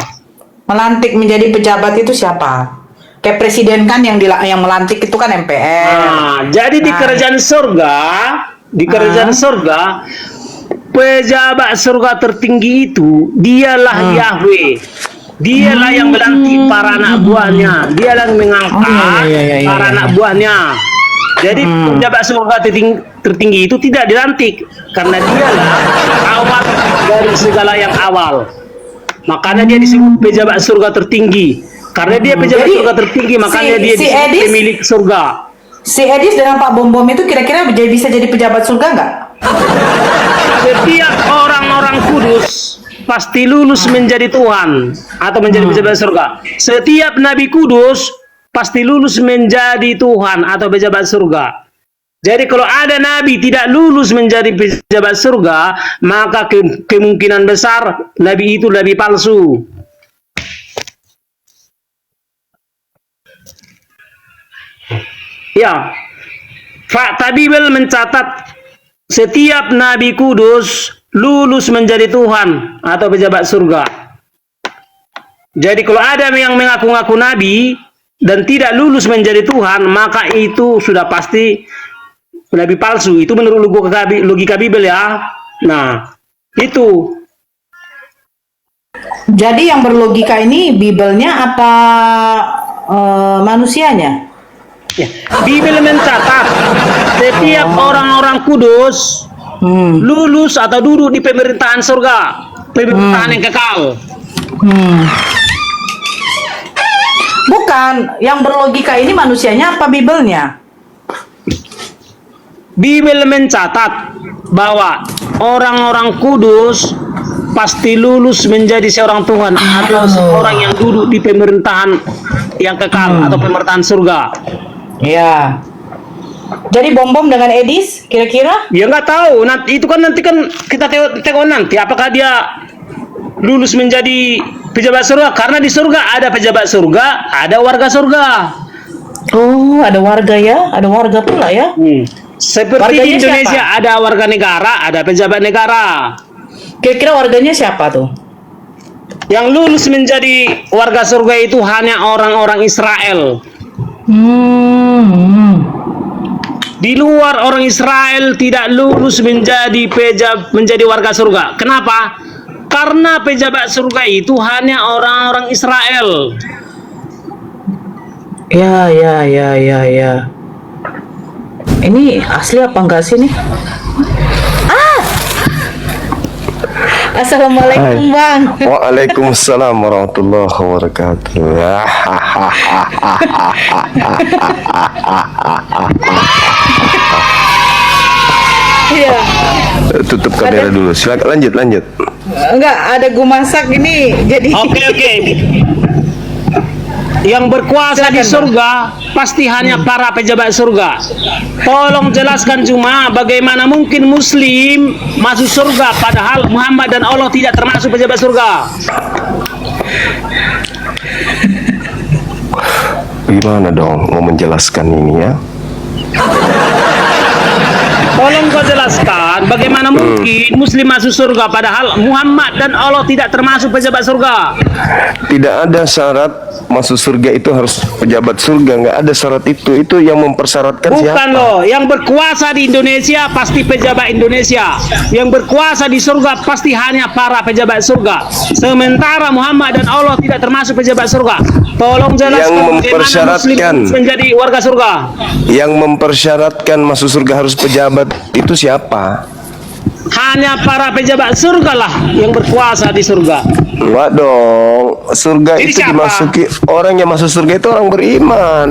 Melantik menjadi pejabat itu siapa? Kayak presiden kan yang melantik itu kan MPR. Nah, jadi di kerajaan surga, pejabat surga tertinggi itu dialah Yahweh. Dialah yang melantik para anak buahnya. Dialah yang mengangkat para anak buahnya. Jadi pejabat surga tertinggi itu tidak dilantik karena dialah awal dari segala yang awal. Makanya dia disebut pejabat surga tertinggi. Karena dia pejabat Jadi, surga tertinggi, makanya dia si disebut Edis- pemilik surga. Si Edis dengan Pak Bom Bom itu kira-kira bisa jadi pejabat surga nggak? Setiap orang-orang kudus pasti lulus menjadi Tuhan atau menjadi pejabat surga. Setiap nabi kudus pasti lulus menjadi Tuhan atau pejabat surga. Jadi kalau ada nabi tidak lulus menjadi pejabat surga, maka kemungkinan besar nabi itu nabi palsu. Ya, fakta Bible mencatat setiap nabi kudus lulus menjadi Tuhan atau pejabat surga. Jadi kalau ada yang mengaku-ngaku nabi dan tidak lulus menjadi Tuhan, maka itu sudah pasti nabi palsu. Itu menurut logika Bible ya. Nah, itu. Jadi yang berlogika ini Bible-nya apa manusianya? Ya, Bible mencatat setiap orang-orang kudus lulus atau duduk di pemerintahan surga, pemerintahan yang kekal. Bukan, yang berlogika ini manusianya apa Bible-nya? Bible mencatat bahwa orang-orang kudus pasti lulus menjadi seorang Tuhan atau seorang yang duduk di pemerintahan yang kekal atau pemerintahan surga. Ya. Jadi Bom Bom dengan Edis kira-kira? Ya nggak tahu. Nanti kan kita tengok nanti apakah dia lulus menjadi pejabat surga, karena di surga ada pejabat surga, ada warga surga. Oh, ada warga ya, ada warga pula ya. Seperti Warganya di Indonesia siapa? ada warga negara, ada pejabat negara. Kira-kira warganya siapa tuh? Yang lulus menjadi warga surga itu hanya orang-orang Israel. Di luar orang Israel tidak lulus menjadi warga surga. Kenapa? Karena pejabat surga itu hanya orang-orang Israel. Ya. Ini asli apa enggak sih nih? Assalamualaikum Bang. Waalaikumsalam warahmatullahi wabarakatuh. Iya. Tutup kamera dulu. Silakan lanjut. Enggak, ada gua masak ini. Jadi Oke. Yang berkuasa di surga pasti hanya para pejabat surga. Tolong jelaskan cuma bagaimana mungkin Muslim masuk surga padahal Muhammad dan Allah tidak termasuk pejabat surga. Gimana dong mau menjelaskan ini ya? Tolong kau jelaskan kawan, bagaimana mungkin Muslim masuk surga padahal Muhammad dan Allah tidak termasuk pejabat surga? Tidak ada syarat masuk surga itu harus pejabat surga, nggak ada syarat itu. Itu yang mempersyaratkan Bukan siapa? loh, yang berkuasa di Indonesia pasti pejabat Indonesia. Yang berkuasa di surga pasti hanya para pejabat surga. Sementara Muhammad dan Allah tidak termasuk pejabat surga. Tolong jelaskan Yang bagaimana mempersyaratkan. Muslim menjadi warga surga. Yang mempersyaratkan masuk surga harus pejabat itu siapa? Hanya para pejabat surga lah yang berkuasa di surga. Enggak dong, surga Jadi itu siapa? dimasuki orang yang masuk surga itu orang beriman.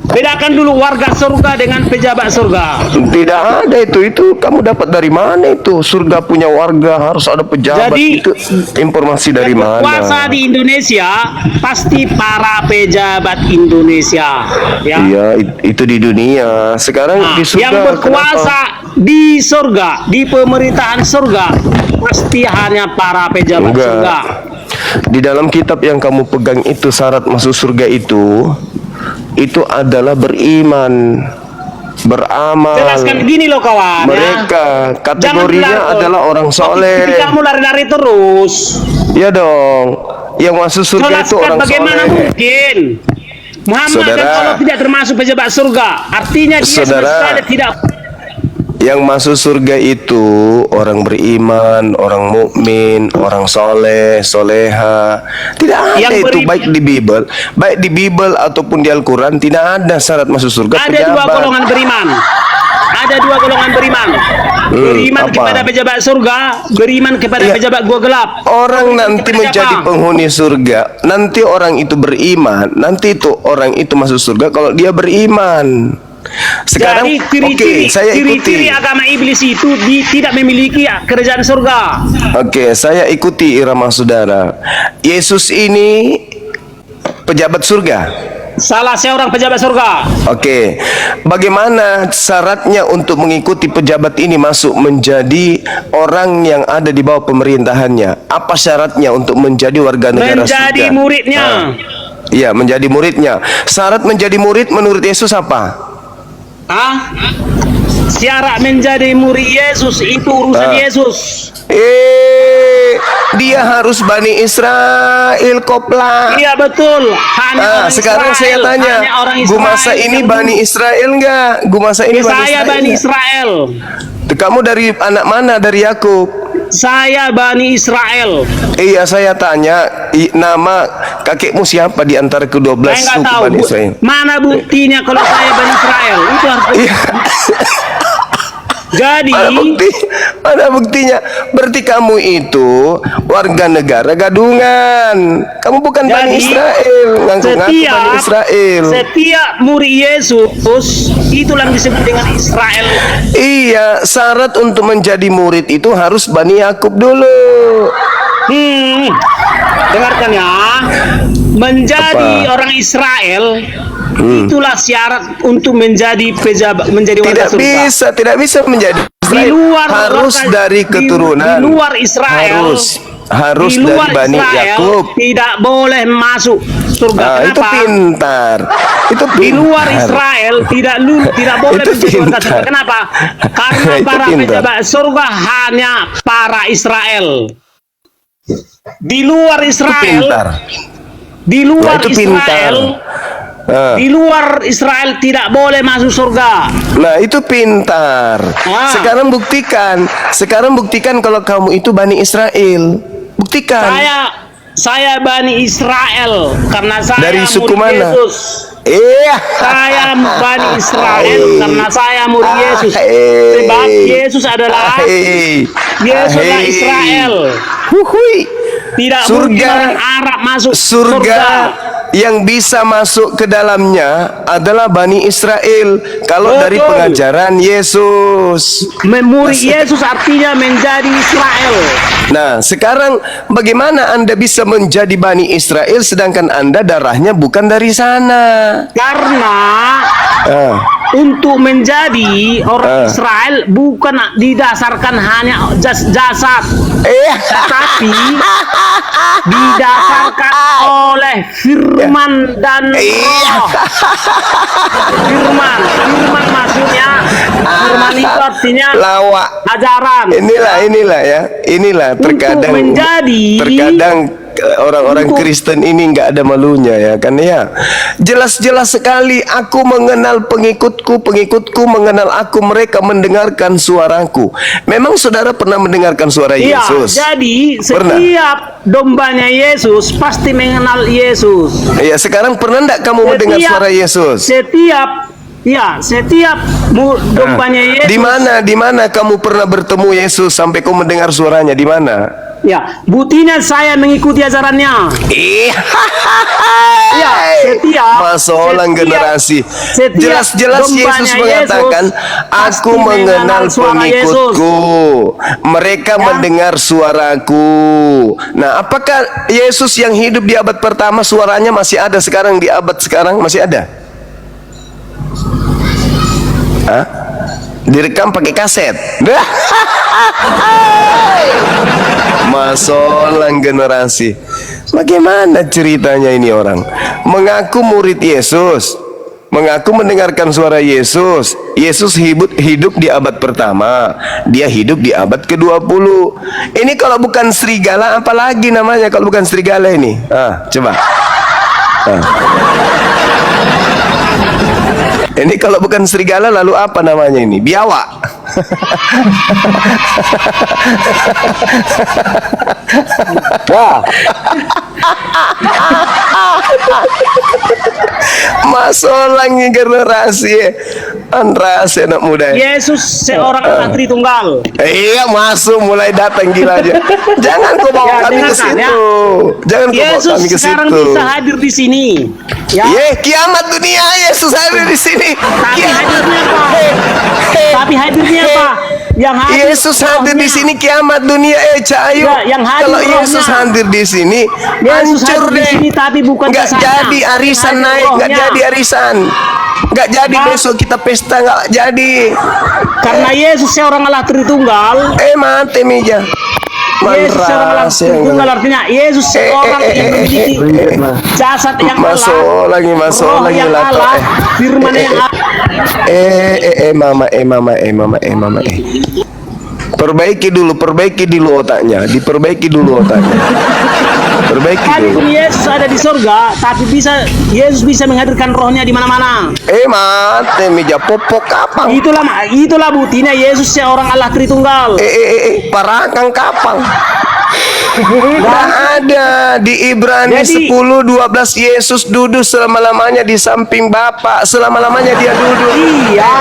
Bedakan dulu warga surga dengan pejabat surga. Tidak ada itu kamu dapat dari mana itu? Surga punya warga harus ada pejabat. Jadi, itu informasi dari mana? Berkuasa di Indonesia pasti para pejabat Indonesia. Ya. Iya, itu di dunia. Sekarang Nah, di surga yang berkuasa di surga, di pemerintahan surga pasti hanya para pejabat Enggak. surga. Di dalam kitab yang kamu pegang itu syarat masuk surga itu adalah beriman, beramal. Jelaskan gini loh kawan. Mereka ya. kategorinya Jangan adalah orang soleh. Tapi kamu lari-lari terus. Ya dong, yang masuk surga itu Jelaskan orang bagaimana soleh. mungkin Muhammad dan Saudara. Allah tidak termasuk pejabat surga. Artinya dia sama Saudara. sekali tidak. Yang masuk surga itu orang beriman, orang mukmin, orang soleh, soleha. Tidak ada Yang itu baik di Bible ataupun di Al-Quran tidak ada syarat masuk surga Ada dua pejabat. golongan beriman. Ada dua golongan beriman. Beriman apa? kepada pejabat surga, beriman kepada Iya. pejabat gua gelap. Orang Beriman nanti kepada menjadi siapa? penghuni surga. Nanti orang itu beriman. Nanti itu orang itu masuk surga kalau dia beriman. Sekarang Jadi oke, saya ciri-ciri ikuti. agama iblis itu tidak memiliki kerajaan surga. Oke, saya ikuti irama saudara. Yesus ini pejabat surga. Salah seorang pejabat surga. Oke, bagaimana syaratnya untuk mengikuti pejabat ini masuk menjadi orang yang ada di bawah pemerintahannya? Apa syaratnya untuk menjadi warga negara Menjadi surga? muridnya. Iya, menjadi muridnya. Syarat menjadi murid menurut Yesus apa? Syarat menjadi murid Yesus itu urusan Yesus. Dia harus Bani Israel kopla. Iya betul. Hanya orang Sekarang Israel. saya tanya, Hanya orang Israel Gumasa ini yang Bani Israel enggak? Gumasa ini Ya, Bani saya Israel. Bani enggak? Israel. Kamu dari anak mana? Dari Yakub? Saya Bani Israel. Iya, saya tanya nama kakekmu siapa di antara ke-12 Saya nggak suku tahu. Bani Israel? Mana buktinya kalau saya Bani Israel? Itu harus. Iya. Jadi Mana buktinya? Berarti kamu itu warga negara gadungan. Kamu bukan Bani Israel. Ngaku-ngaku Bani Israel. Setiap murid Yesus itulah yang disebut dengan Israel. Iya, syarat untuk menjadi murid itu harus Bani Yakub dulu. Dengarkan ya. Menjadi Apa? orang Israel itulah syarat untuk menjadi pejabat, menjadi warga surga. Tidak bisa menjadi Israel. Di luar harus warga- dari keturunan. di luar Israel. Harus Di luar dari Bani Israel Yakub. tidak boleh masuk surga. Nah, itu Kenapa? pintar. Itu pintar. Di luar Israel tidak boleh Itu menjadi warga pintar. surga. Kenapa? Karena Itu para pintar. pejabat surga hanya para Israel. Di luar Itu Israel, pintar. di luar Nah, itu pintar. Israel, di luar Israel tidak boleh masuk surga. Nah, itu pintar. Sekarang buktikan kalau kamu itu Bani Israel. Buktikan. Saya Bani Israel karena saya Dari suku murid mana? Yesus. Iya. Saya Bani Israel karena saya murid Yesus. Sebab Yesus adalah Israel. Huhui. Tidak mungkin Surga. orang Arab masuk Surga yang bisa masuk ke dalamnya adalah Bani Israel kalau dari Betul. pengajaran Yesus. Murid Yesus artinya menjadi Israel. Nah, sekarang bagaimana Anda bisa menjadi Bani Israel sedangkan Anda darahnya bukan dari sana? Karena untuk menjadi orang Israel bukan didasarkan hanya jasad, tetapi didasarkan oleh firman dan roh. Firman maksudnya Firman itu artinya lawak. ajaran. Inilah ya. Inilah terkadang orang-orang Kristen ini nggak ada malunya ya kan ya. Jelas-jelas sekali aku mengenal pengikutku mengenal aku, mereka mendengarkan suaraku. Memang saudara pernah mendengarkan suara Iya, Yesus? jadi Pernah? setiap dombanya Yesus pasti mengenal Yesus. Iya, sekarang pernah enggak kamu mendengar suara Yesus? Setiap dombanya Yesus. Di mana kamu pernah bertemu Yesus sampai kau mendengar suaranya? Di mana? Ya, buktinya saya mengikuti ajarannya. Ya, Masolang generasi. Jelas-jelas Yesus mengatakan, aku mengenal pengikutku, mereka mendengar suaraku. Nah, apakah Yesus yang hidup di abad pertama suaranya masih ada sekarang di abad sekarang? Masih ada? Hah? Direkam pakai kaset. Masolang generasi. Bagaimana ceritanya ini orang? Mengaku murid Yesus, mengaku mendengarkan suara Yesus. Yesus hidup di abad pertama, dia hidup di abad ke-20. Ini kalau bukan serigala apalagi namanya kalau bukan serigala ini? Coba. Ini kalau bukan serigala lalu apa namanya ini? Biawak. Masolang generasi Andras anak muda. Yesus seorang anak Tritunggal. Iya, masuk mulai datang gila aja. Jangan kau bawa kami ke situ. Jangan kau bawa kami ke situ. Yesus sekarang bisa hadir di sini. Ya. Kiamat dunia Yesus hadir di sini. Tapi hadirnya apa? Yang hadir Yesus hadir di sini kiamat dunia Cahayu. Ya, yang hadir kalau rohnya. Yesus hadir di sini Yesus hancur hadir di deh. sini, tapi bukan Nggak jasanya. jadi arisan Hadir naik, nggak rohnya. jadi arisan. Nggak jadi Nah. besok kita pesta, nggak jadi. Karena Yesus seorang Allah Tritunggal. Mati meja. Yesus seorang Allah Tritunggal artinya Yesus seorang yang memiliki jasad yang Allah, Masuk lagi roh yang lah. Allah, firman yang Allah. Mama. Perbaiki dulu otaknya. Diperbaiki dulu otaknya. Perbaiki dulu. Walaupun Yesus ada di surga, tapi Yesus bisa menghadirkan rohnya di mana-mana. Mati meja popok kapang. Itulah buktinya Yesus seorang Allah Tritunggal. Parakang kapang. Nggak ada di Ibrani Jadi- 10:12 Yesus duduk selama-lamanya di samping Bapa, selama-lamanya dia duduk. Iya,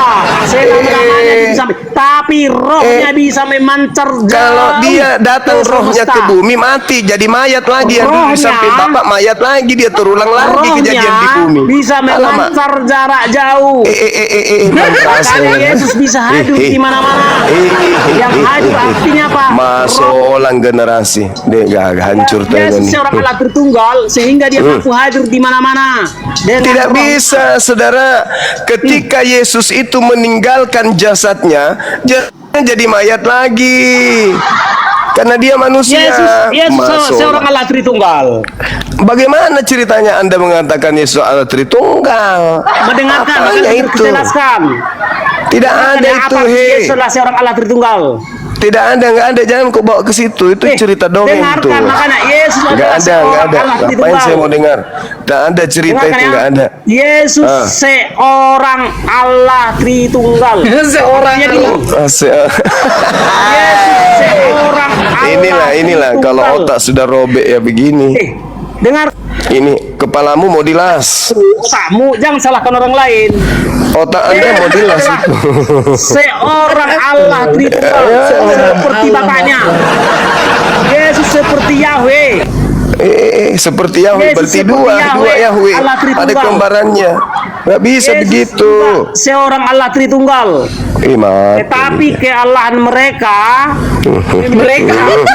selama-lamanya di samping. Tapi rohnya bisa memancar jauh. Kalau dia datang ke rohnya ke semesta. bumi mati jadi mayat lagi yang duduk di Rohnya- samping Bapa, mayat lagi dia terulang lagi Rohnya kejadian di bumi. bisa Alamak. memancar jarak jauh. Makanya Yesus bisa hadir di mana-mana. Yang hadir artinya apa? Masolang generasi. Dia gak hancur Yesus tangan seorang Allah Tritunggal sehingga dia mampu hadir di mana-mana. Dengan Tidak roh- bisa, saudara. Ketika Yesus itu meninggalkan jasadnya jadi mayat lagi. Karena dia manusia. Yesus Masuk. seorang Allah Tritunggal. Bagaimana ceritanya Anda mengatakan Yesus Allah Tritunggal? Mendengarkan Apanya akan itu? dijelaskan. Tidak ada itu, Yesus adalah seorang Allah Tritunggal. Tidak ada, nggak ada. Jangan kau bawa ke situ. Itu cerita dongeng itu. Dengarkan makanya Yesus Nggak adalah ada, nggak seorang ada. Allah Ngapain Tritunggal. saya mau dengar? Nggak ada cerita Dengarkan itu, ya. nggak ada. Yesus seorang Allah Tritunggal. Seorang Artinya gini, Yesus seorang Allah Inilah kalau Tritunggal. otak sudah robek ya begini. Dengar Ini kepalamu mau dilas. kamu, jangan salahkan orang lain. Otak Anda mau dilas Adalah itu. seorang Allah Tritunggal seperti Bapaknya. Yesus seperti Yahweh. Seperti Yahweh, Yesus berarti seperti dua Yahweh, Yahweh. Allah Tritunggal. Ada kembarannya. Nggak bisa Yesus begitu. juga seorang Allah Tritunggal. Mati. Tetapi kealahan mereka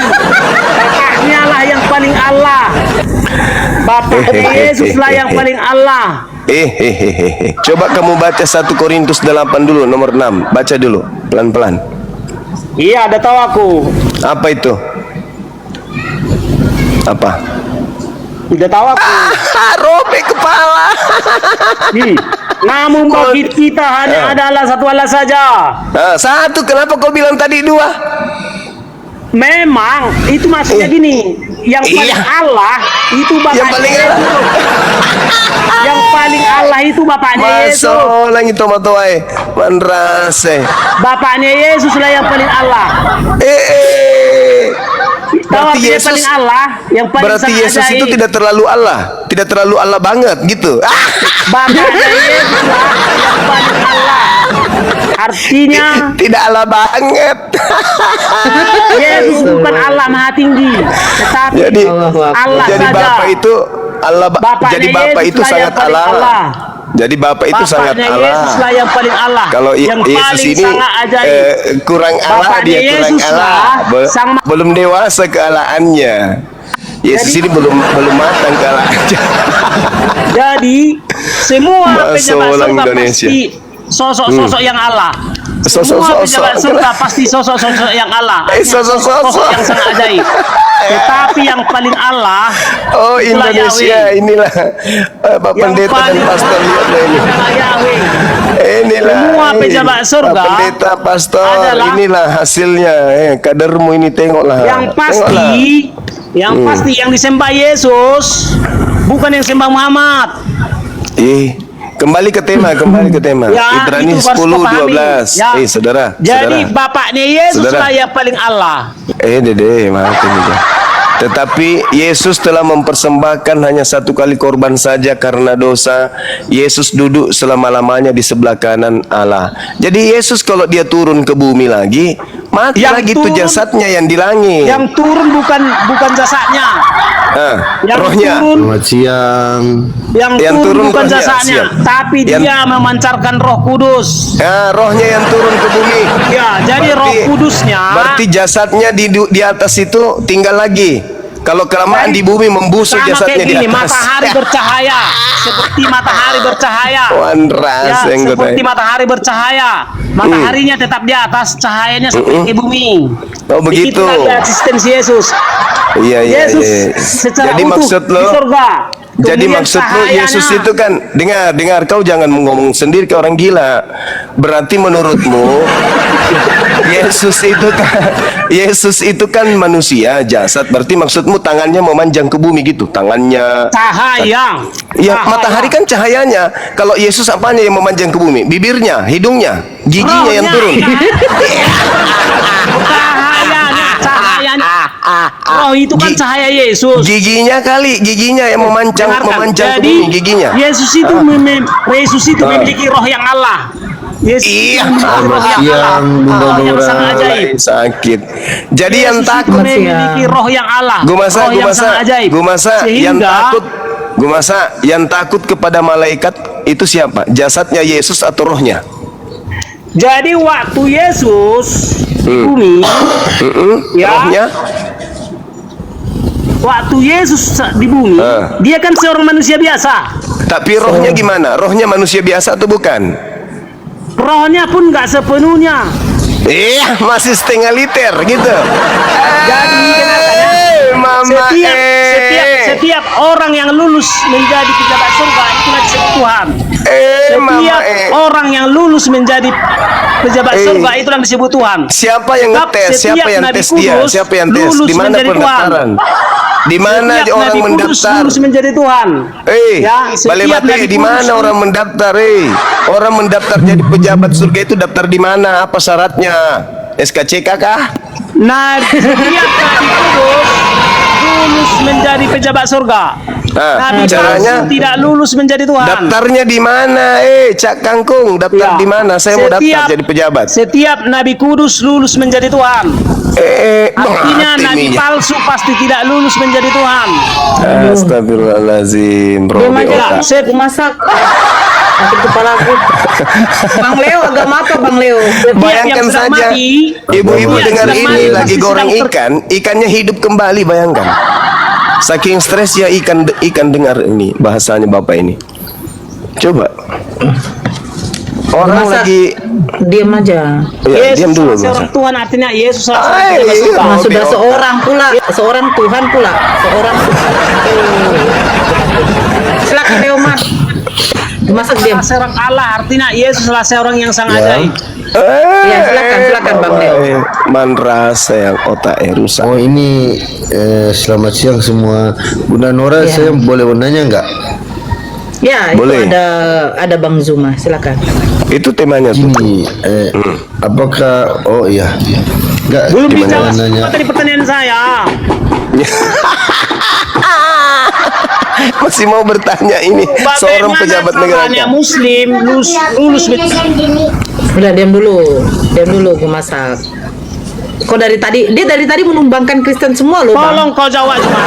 Bapaknya lah yang paling Allah. Bapak Yesus lah yang paling Allah. Coba kamu baca 1 Korintus 8 dulu nomor 6. Baca dulu pelan-pelan. Iya, ada tahu aku. Apa itu? Apa? Tidak tahu aku. Robek kepala. Namun bagi kita hanya ada Allah satu Allah saja. Satu, kenapa kau bilang tadi dua? Memang itu maksudnya gini, yang paling Allah itu bapaknya Yang paling Allah. Yesus. Yang paling Allah itu bapaknya Yesus. Masuk lagi tomato ay. Manrase. Bapaknya Yesus lah yang paling Allah. Tahu Berarti artinya Yesus paling Allah, yang paling Berarti sangat Yesus itu ajaib. tidak terlalu Allah, tidak terlalu Allah banget gitu. Bapaknya Yesus lah yang paling Allah. Artinya Tidak Allah banget. Yesus bukan Allah maha tinggi, tetapi Jadi Allah jadi saja. Bapak itu Allah Bapaknya jadi Bapak Yesus itu lah yang sangat paling Allah. Jadi Bapak itu sangat Bapaknya Allah. Yesus lah yang paling Allah. Kalau yang Yesus paling ini sangat ajaib. kurang Allah, Bapaknya dia kurang Yesus Allah. lah sang- Belum dewasa kealahannya. Yesus ini belum matang kealahannya. Jadi semua Masuk pejabat orang surga Indonesia. pasti sosok-sosok yang Allah. Semua Sosok-sosok. pejabat surga pasti sosok-sosok yang Allah. Sosok-sosok. Yang sangat ajaib. Tetapi yang paling Allah Oh, itulah Indonesia Yahweh. inilah Pak Yang Pendeta dan paling Pastor lihatlah ini. adalah Yahweh. Inilah Semua pejabat surga Pak Pendeta, Pastor, adalah- inilah hasilnya. Kadermu ini tengoklah. Yang pasti, yang disembah Yesus bukan yang sembah Muhammad. Kembali ke tema. Ya, Ibrani itu harus 10 kau pahami. 12. Ya. Saudara. Jadi bapaknya Yesus Saudara. lah yang paling Allah. Dede, maaf ini dia. Tetapi Yesus telah mempersembahkan hanya satu kali korban saja karena dosa. Yesus duduk selama-lamanya di sebelah kanan Allah. Jadi Yesus kalau dia turun ke bumi lagi, mati Yang lagi itu turun- jasadnya yang di langit. Yang turun bukan jasadnya. Yang Rohnya. turun Yang yang turun turun bukan rohnya, jasadnya, siap. tapi Yang- dia memancarkan Roh Kudus. Rohnya yang turun ke bumi. Ya, jadi Roh Kudusnya Berarti jasadnya di atas itu tinggal lagi. Kalau kelamaan di bumi membusuk sama jasadnya kayak di gini, atas. matahari bercahaya, seperti matahari bercahaya. Wanras, Ya, yang seperti kata. matahari bercahaya. Mataharinya tetap di atas, cahayanya sampai ke bumi. Oh, begitu. Itu lagi eksistensi Yesus. Iya. Yesus secara Jadi utuh maksud di lo, surga. jadi Kemudian maksud lo cahayanya- Yesus itu kan dengar kau jangan ngomong sendiri kayak orang gila. Berarti menurutmu Yesus itu kan manusia jasad. Berarti maksudmu tangannya memanjang ke bumi gitu, tangannya. cahaya. Ya, Cahaya. matahari kan cahayanya. Kalau Yesus apanya yang memanjang ke bumi? Bibirnya, hidungnya, giginya yang turun. Cahayanya. Roh itu kan cahaya Yesus. Giginya yang memanjang Dengarkan. ke Jadi bumi giginya. Yesus itu memiliki roh yang Allah. Yesus Iya. itu memiliki roh yang Allah. Roh yang sangat ajaib. Sakit. Jadi yang Yesus itu takut memiliki roh yang Allah. Gua masa roh yang sangat ajaib. yang takut kepada malaikat itu siapa? Jasadnya Yesus atau rohnya? Jadi waktu Yesus di bumi, ya, Rohnya? waktu Yesus di bumi, dia kan seorang manusia biasa. Tapi rohnya gimana? Rohnya manusia biasa atau bukan? Rohnya pun nggak sepenuhnya. Masih setengah liter gitu. Jadi Mama setiap orang yang lulus menjadi pejabat surga itulah disebut Tuhan. Setiap orang yang lulus menjadi pejabat surga itulah disebut Tuhan. Siapa yang ngetes? Siapa yang tes dia? Siapa yang tes? Di mana pendaftaran? Di mana orang mendaftar? Lulus menjadi Tuhan. Bale Mate, di mana orang mendaftar? Orang mendaftar jadi pejabat surga itu daftar di mana? Apa syaratnya? SKCK kah? Nah, setiap Nabi Kudus lulus menjadi pejabat surga. Nabi caranya palsu tidak lulus menjadi Tuhan. Daftarnya di mana? Cak Kangkung, daftar di mana? Saya mau daftar jadi pejabat. Setiap Nabi Kudus lulus menjadi Tuhan. Artinya Nabi palsu pasti tidak lulus menjadi Tuhan. Astagfirullahaladzim. Masak sakit kepala aku. Bang Leo, agama apa Bang Leo? Bayangkan saja, ibu-ibu dengar ini lagi goreng ikannya hidup kembali, bayangkan. Saking stres ya ikan dengar ini bahasanya bapak ini. Coba. Orang lagi diam aja. Yesus diam dulu. seorang Tuhan artinya Yesus seorang Tuhan. Sudah seorang pula, seorang Tuhan pula, seorang. Silakan Leo Mas. Masak diam. Seorang Allah, artinya Yesus adalah seorang yang sangat Ya. ajaib. Ya, silakan Bang Leo. Man rasa yang otak rusak. Oh ini selamat siang semua. Bunda Nora, Ya. saya boleh nanya nggak? Ya, Boleh. itu ada Bang Zuma, silakan. Itu temanya gini. Apakah? Oh iya. Nggak. Belum gimana dijawab nanya? semua tadi pertanyaan saya. Masih mau bertanya ini seorang pejabat negara. Bagaimana Muslim lulus Udah diam dulu, gue masak. Kok dari tadi menumbangkan Kristen semua loh, Bang. Tolong kau jawab cuma.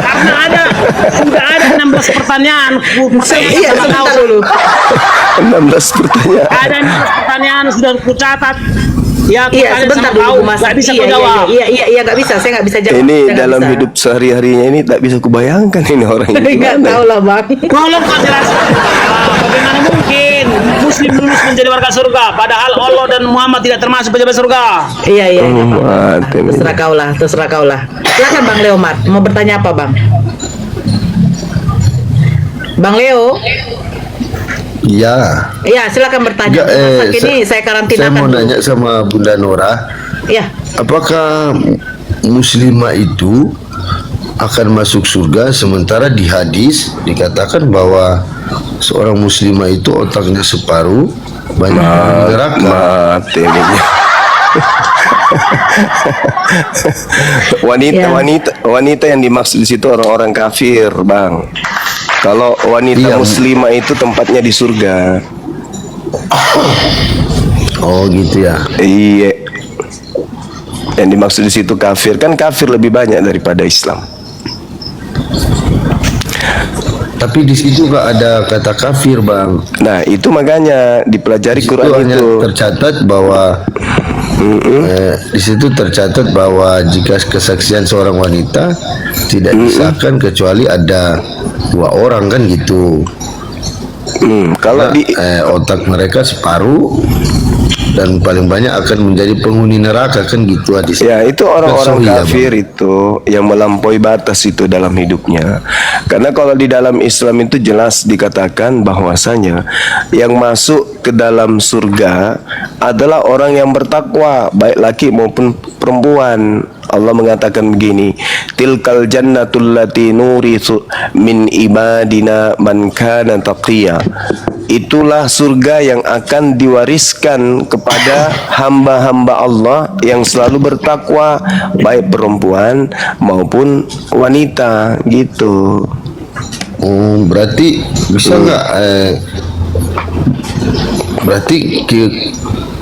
Karena sudah ada 16 pertanyaan. Iya, sebentar dulu. 16 pertanyaan. Ada 16 pertanyaan sudah kucatat. Ya, Iya, sebentar dulu, gue masak. Gak bisa kau jawab. Iya, nggak bisa. Saya nggak bisa jawab. Ini Saya nggak dalam bisa. hidup sehari-harinya ini tak bisa kubayangkan ini orang ini. Nggak gimana. tahu lah, Bang. Tolong kau jelaskan. Bagaimana mungkin Muslim lulus menjadi warga surga, padahal Allah dan Muhammad tidak termasuk pejabat surga? Iya. Mati nih. Terserah kau lah. Silakan Bang Leomar, mau bertanya apa, Bang? Bang Leo? Iya. Iya, silakan bertanya. Enggak, Masak ini saya karantinakan. Saya mau dulu. nanya sama Bunda Nora, Iya. apakah muslimah itu akan masuk surga sementara di hadis dikatakan bahwa seorang muslimah itu otaknya separuh banyak neraka. Mati Ya. wanita yang dimaksud di situ orang-orang kafir, Bang. Kalau wanita Iya. muslimah itu tempatnya di surga. Oh gitu ya. Iya. Yang dimaksud di situ kafir, kan kafir lebih banyak daripada Islam. Tapi di situ nggak ada kata kafir, Bang. Nah, itu makanya dipelajari Di situ Quran hanya itu. tercatat bahwa di situ tercatat bahwa jika kesaksian seorang wanita tidak disahkan kecuali ada 2 orang kan gitu. Kalau Nah, di otak mereka separuh dan paling banyak akan menjadi penghuni neraka kan gitu hadis. ya itu orang-orang Sahih ya, Bang. kafir itu yang melampaui batas itu dalam hidupnya. Karena kalau di dalam Islam itu jelas dikatakan bahwasanya yang masuk ke dalam surga adalah orang yang bertakwa, baik laki maupun perempuan. Allah mengatakan begini, tilkal jannatul lati nurithu min ibadina man kana taqiya. Itulah surga yang akan diwariskan kepada hamba-hamba Allah yang selalu bertakwa, baik perempuan maupun wanita gitu. Oh, berarti bisa nggak? Berarti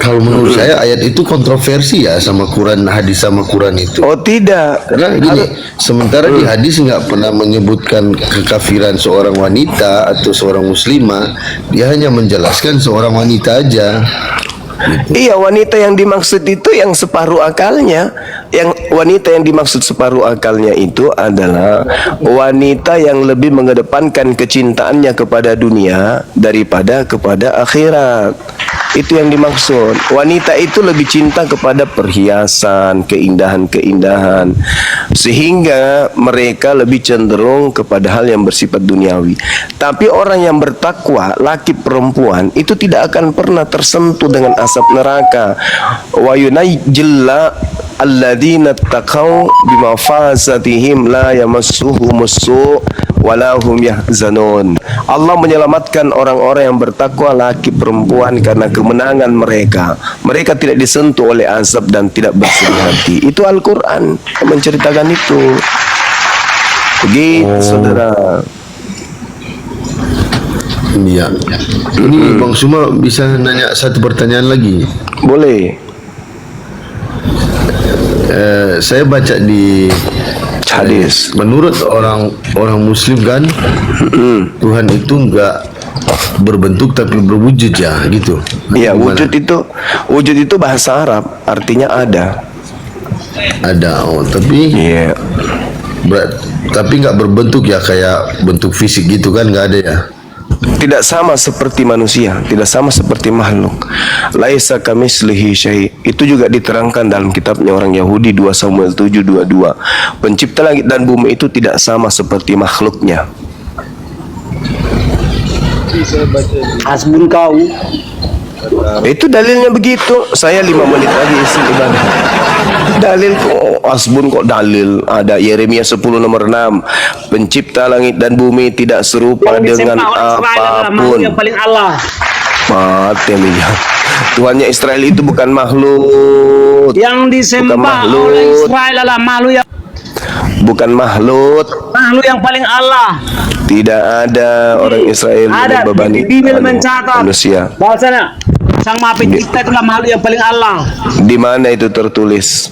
kalau menurut saya ayat itu kontroversi ya sama Quran, hadis sama Quran itu. Oh tidak, Karena gini, sementara di hadis nggak pernah menyebutkan kekafiran seorang wanita atau seorang muslimah, dia hanya menjelaskan seorang wanita aja. iya, wanita yang dimaksud itu yang separuh akalnya. Yang wanita yang dimaksud separuh akalnya itu adalah wanita yang lebih mengedepankan kecintaannya kepada dunia daripada kepada akhirat. Itu yang dimaksud. Wanita itu lebih cinta kepada perhiasan, keindahan-keindahan, sehingga mereka lebih cenderung kepada hal yang bersifat duniawi. Tapi orang yang bertakwa, laki perempuan, itu tidak akan pernah tersentuh dengan asap neraka. Wa yunajjilla alladzina taqaw bimafazatihim la yamassuhumus su' wala hum yahzanun. Allah menyelamatkan orang-orang yang bertakwa, laki perempuan, karena kemenangan mereka. Mereka tidak disentuh oleh azab dan tidak bersedih hati. Itu Al-Quran menceritakan itu. Begitu, saudara. Iya. Ini Bang Suma bisa nanya satu pertanyaan lagi. Boleh. Saya baca di Hadis. menurut orang Muslim kan Tuhan itu enggak berbentuk tapi berwujud ya gitu. Iya, Gimana? wujud itu bahasa Arab, artinya ada. Ada. Oh, tapi Iya. tapi nggak berbentuk ya kayak bentuk fisik gitu kan, nggak ada ya. Tidak sama seperti manusia, tidak sama seperti makhluk. Laisa kamislihi syai'. Itu juga diterangkan dalam kitabnya orang Yahudi 2 Samuel 7:22. Pencipta langit dan bumi itu tidak sama seperti makhluknya. Hasbun kau. Itu dalilnya begitu. Saya 5 menit lagi isi ibadah. Dalil kok asbun kok dalil. Ada Yeremia 10 nomor 6. Pencipta langit dan bumi tidak serupa Yang dengan disembah oleh Israel adalah makhluk apapun. yang paling Allah. Mati ya. Tuhannya Israel itu bukan makhluk. Yang disembah makhluk. oleh Israel adalah Bukan makhluk. makhluk yang paling Allah. Tidak ada orang Israel Ada membebani di Bible mencatat manusia. bahwasanya Sang Maha Pencipta itulah makhluk yang paling Allah. Di mana itu tertulis?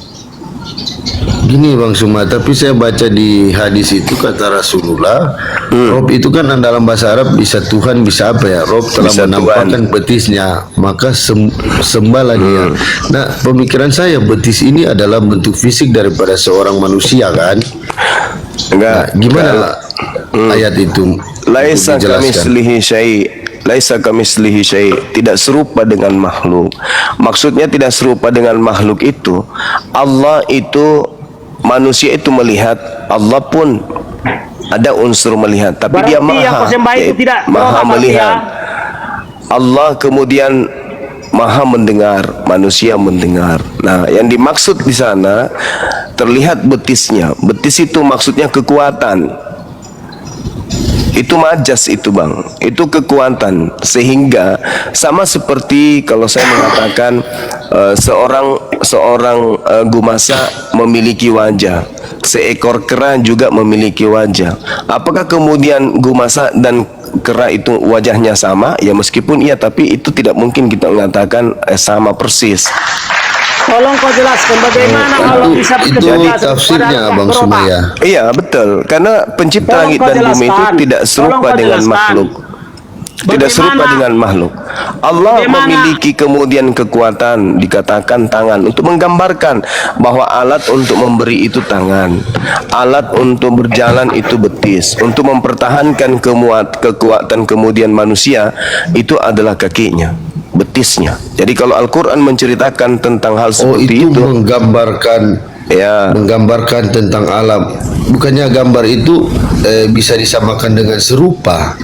Gini Bang Suma, tapi saya baca di hadis itu kata Rasulullah, Rob itu kan dalam bahasa Arab bisa Tuhan, bisa apa ya? Rob telah Bisa menampakkan betisnya, maka sembahlah dia. Nah, pemikiran saya betis ini adalah bentuk fisik daripada seorang manusia kan? Enggak. Gimana lah ayat itu? Laisa untuk dijelaskan? kamislihi syai'. Laisa kamislihi syai'. Tidak serupa dengan makhluk. Maksudnya tidak serupa dengan makhluk itu, Allah itu, manusia itu melihat, Allah pun ada unsur melihat, tapi Berarti dia yang maha, kau sembah itu yaitu tidak maha berapa melihat. dia? Allah kemudian maha mendengar, manusia mendengar. Nah, yang dimaksud di sana terlihat betisnya. Betis itu maksudnya kekuatan. Itu majas itu Bang, itu kekuatan. Sehingga sama seperti kalau saya mengatakan seorang gumasa memiliki wajah, seekor kera juga memiliki wajah. Apakah kemudian gumasa dan kera itu wajahnya sama? Ya meskipun iya, tapi itu tidak mungkin kita mengatakan sama persis. Tolong kau jelaskan bagaimana kalau bisa Itu bekerja tafsirnya Bang Sumaya. Iya betul, karena pencipta Tolong langit kau dan bumi itu jelaskan. tidak Tolong serupa kau dengan jelaskan. makhluk. Tidak serupa Bagaimana? dengan makhluk. Allah Bagaimana? memiliki kemudian kekuatan, dikatakan tangan, untuk menggambarkan bahwa alat untuk memberi itu tangan, alat untuk berjalan itu betis, untuk mempertahankan kekuatan kemudian manusia itu adalah kakinya, betisnya. Jadi kalau Al-Quran menceritakan tentang hal Oh, seperti itu itu, menggambarkan ya menggambarkan tentang alam. Bukannya gambar itu bisa disamakan dengan serupa,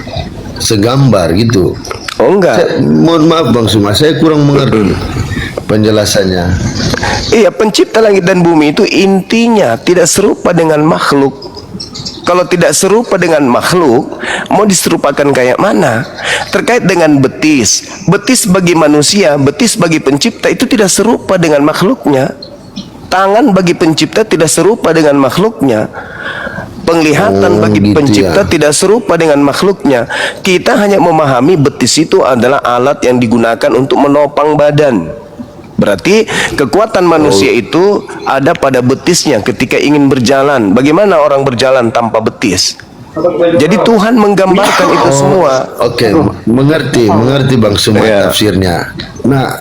segambar gitu. oh enggak. Mohon maaf Bang Suma, saya kurang mengerti penjelasannya. Iya, pencipta langit dan bumi itu intinya tidak serupa dengan makhluk. Kalau tidak serupa dengan makhluk, mau diserupakan kayak mana? Terkait dengan betis, betis bagi manusia, betis bagi pencipta itu tidak serupa dengan makhluknya. Tangan bagi pencipta tidak serupa dengan makhluknya. Penglihatan bagi gitu pencipta ya. tidak serupa dengan makhluknya. Kita hanya memahami betis itu adalah alat yang digunakan untuk menopang badan. Berarti kekuatan manusia itu ada pada betisnya ketika ingin berjalan. Bagaimana orang berjalan tanpa betis? Jadi Tuhan menggambarkan itu semua. Oke, mengerti Bang Suma Ya. tafsirnya. Nah,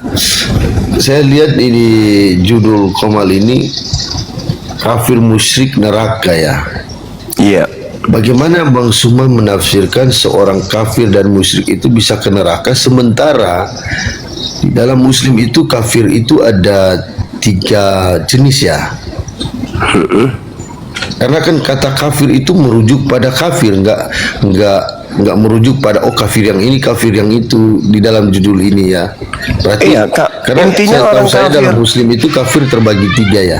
saya lihat ini judul komal ini kafir musyrik neraka ya. Iya. Bagaimana Bang Suma menafsirkan seorang kafir dan musyrik itu bisa ke neraka, sementara di dalam Muslim itu kafir itu ada 3 jenis ya? Karena kan kata kafir itu merujuk pada kafir, enggak merujuk pada kafir yang ini, kafir yang itu di dalam judul ini ya. Berarti Iya, Kak. karena Intinya saya tahu orang saya kafir. dalam Muslim itu kafir terbagi 3 ya.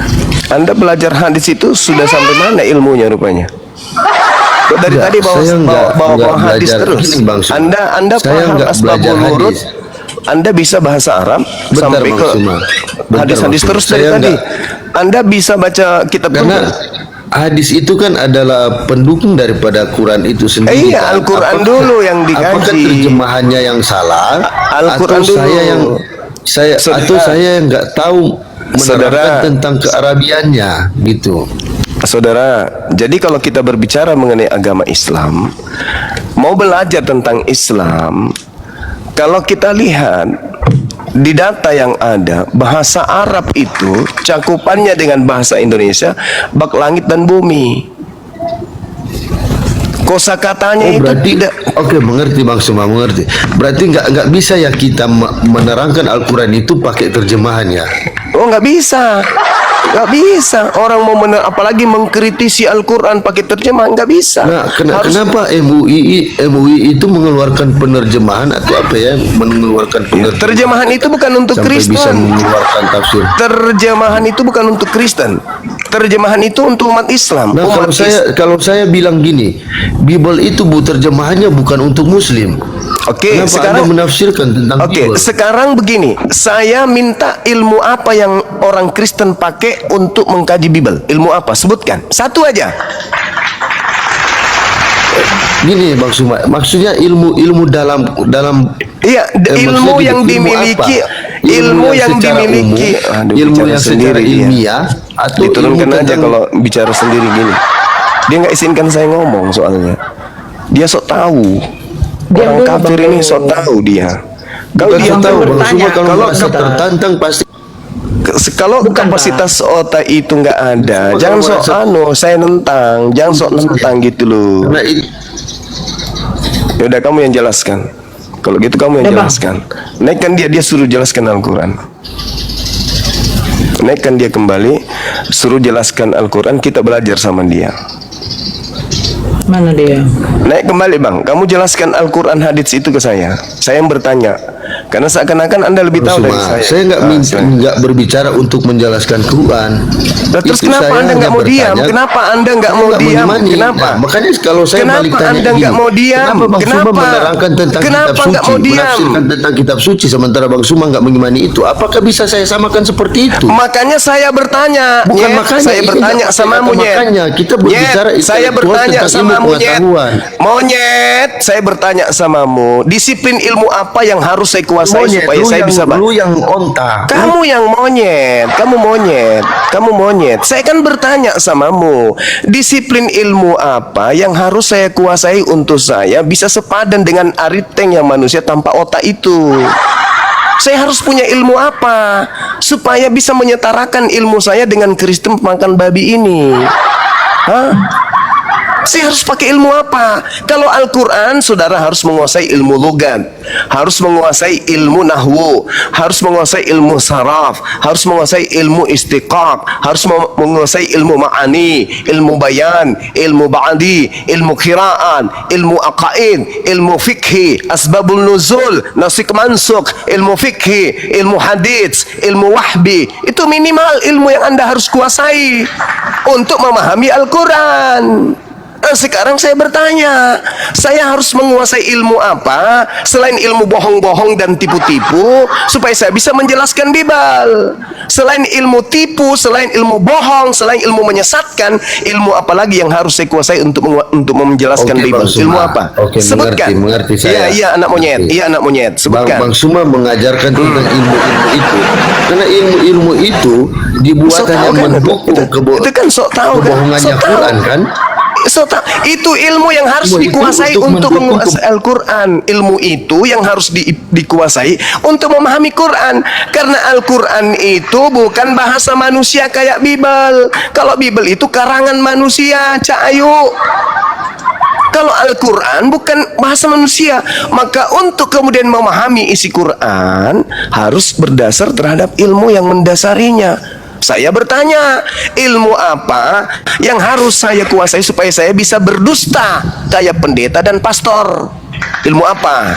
Anda belajar hadis itu sudah sampai mana ilmunya rupanya? Dari Enggak, tadi saya enggak bawa hadis belajar. terus. Gini, Bang Suma. Anda Saya paham enggak asbabul belajar wurud. hadis. Anda bisa bahasa Arab Bentar, sampai Bang ke Suma. Bentar, hadis-hadis Bang terus Suma. dari Saya tadi. enggak. Anda bisa baca kitab Karena Quran. hadis itu kan adalah pendukung daripada Quran itu sendiri. Iya, kan? Al-Quran dulu yang dikaji. Apakah terjemahannya yang salah? Al-Quran atau saya dulu. yang Saudara. atau saya yang nggak tahu menerangkan Saudara. tentang kearabiannya gitu. Saudara, jadi kalau kita berbicara mengenai agama Islam, mau belajar tentang Islam, kalau kita lihat di data yang ada, bahasa Arab itu cakupannya dengan bahasa Indonesia bak langit dan bumi. Kosakatanya itu Berarti tidak. Oke, mengerti Bang Suma, mengerti. Berarti nggak bisa ya kita menerangkan Al-Quran itu pakai terjemahan ya. Oh, nggak bisa. Nggak bisa. Orang mau apalagi mengkritisi Al-Quran pakai terjemahan, nggak bisa. Nah, Harus- kenapa MUI itu mengeluarkan penerjemahan atau apa ya? Mengeluarkan penerjemahan. Terjemahan itu bukan untuk sampai bisa Kristen. mengeluarkan tafsir. Terjemahan itu bukan untuk Kristen. Terjemahan itu untuk umat Islam. Nah, Umat kalau saya bilang gini, Bible itu terjemahannya bukan untuk Muslim. Oke, Kenapa sekarang Anda menafsirkan tentang Bible? sekarang begini, saya minta ilmu apa yang orang Kristen pakai untuk mengkaji Bible? Ilmu apa? Sebutkan. Satu aja. Gini Bang Suma, maksudnya ilmu dalam Iya, ilmu maksudnya yang ilmu dimiliki, apa? ilmu yang secara dimiliki. umum, Aduh, ilmu bicara yang secara sendiri dia. ilmiah atau Diturunkan ilmu aja tentang- kalau bicara sendiri gini. Dia nggak izinkan saya ngomong soalnya. Dia sok tahu. Orang kafir ini sok tahu dia. Kalau Bukan dia tahu Bang bertanya, Suma, kalau kalau merasa tertantang pasti kalau kapasitas otak itu nggak ada, Semua jangan kalau sok saya nentang, jangan sok nentang gitu loh. karena ini Ya udah kamu yang jelaskan. Kalau gitu kamu yang jelaskan. Naikkan dia suruh jelaskan Al-Quran. Naikkan dia kembali, suruh jelaskan Al-Quran, kita belajar sama dia. Mana dia? Naik kembali bang, kamu jelaskan Al-Quran hadits itu ke saya. Saya yang bertanya, karena seakan-akan anda lebih tahu dari Suma, saya. saya nggak nggak berbicara untuk menjelaskan Quran. Lah, terus Itu kenapa saya anda nggak hanya mau diam? bertanya, Kenapa anda nggak saya mau nggak diam? menyemani. Kenapa? Nah, makanya kalau saya Kenapa balik tanya anda gini, nggak mau diam? kenapa Bang Suma Kenapa? menerangkan tentang Kenapa kitab nggak suci, mau diam? menafsirkan tentang kitab suci, sementara Bang Suma nggak menyemani itu? Apakah bisa saya samakan seperti itu? Makanya saya bertanya, Bukan Nyet. makanya, Saya ini bertanya nggak sama kata Monyet. makanya. Kita berbicara Nyet, saya intelektual bertanya tentang sama ilmu Monyet. pengetahuan. Monyet, saya bertanya samamu, disiplin ilmu apa yang harus saya kuasai Monyet, supaya saya bisa lu yang onta. Kamu yang monyet, kamu monyet, kamu monyet. Saya kan bertanya samamu, disiplin ilmu apa yang harus saya kuasai untuk saya bisa sepadan dengan ariteng yang manusia tanpa otak itu? Saya harus punya ilmu apa supaya bisa menyetarakan ilmu saya dengan Kristen pemakan babi ini? Hah? Saya harus pakai ilmu apa? Kalau Al-Quran, saudara harus menguasai ilmu logat, harus menguasai ilmu nahwu, harus menguasai ilmu saraf, harus menguasai ilmu istiqaq, harus menguasai ilmu ma'ani, ilmu bayan, ilmu ba'di, ilmu kiraan, ilmu aqaid, ilmu fikhi, asbabul nuzul, nasik mansuk, ilmu fikhi, ilmu hadits, ilmu wahbi. Itu minimal ilmu yang anda harus kuasai untuk memahami Al-Quran. Nah, sekarang saya bertanya, saya harus menguasai ilmu apa selain ilmu bohong-bohong dan tipu-tipu supaya saya bisa menjelaskan Bible? Selain ilmu tipu, selain ilmu bohong, selain ilmu menyesatkan, ilmu apa lagi yang harus saya kuasai untuk menjelaskan Oke, Bible? Bang Suma. Ilmu apa? Oke, Sebutkan. mengerti saya. Iya, anak monyet. Oke. Iya, anak monyet. Sebutkan. Bang Suma mengajarkan tentang ilmu-ilmu itu. Karena ilmu-ilmu itu dibuat Sok hanya tahu kan? mendukung Itu kan sok tahu kan? kebohongannya Sok tahu. Quran kan? Itu ilmu yang harus Ilmu itu dikuasai untuk untuk mendukung menguasai Al-Quran. Ilmu itu yang harus dikuasai untuk memahami Quran. Karena Al-Quran itu bukan bahasa manusia kayak Bible. Kalau Bible itu karangan manusia, Cak Ayu. Kalau Al-Quran bukan bahasa manusia, maka untuk kemudian memahami isi Quran harus berdasar terhadap ilmu yang mendasarinya. Saya bertanya, ilmu apa yang harus saya kuasai supaya saya bisa berdusta kayak pendeta dan pastor? Ilmu apa?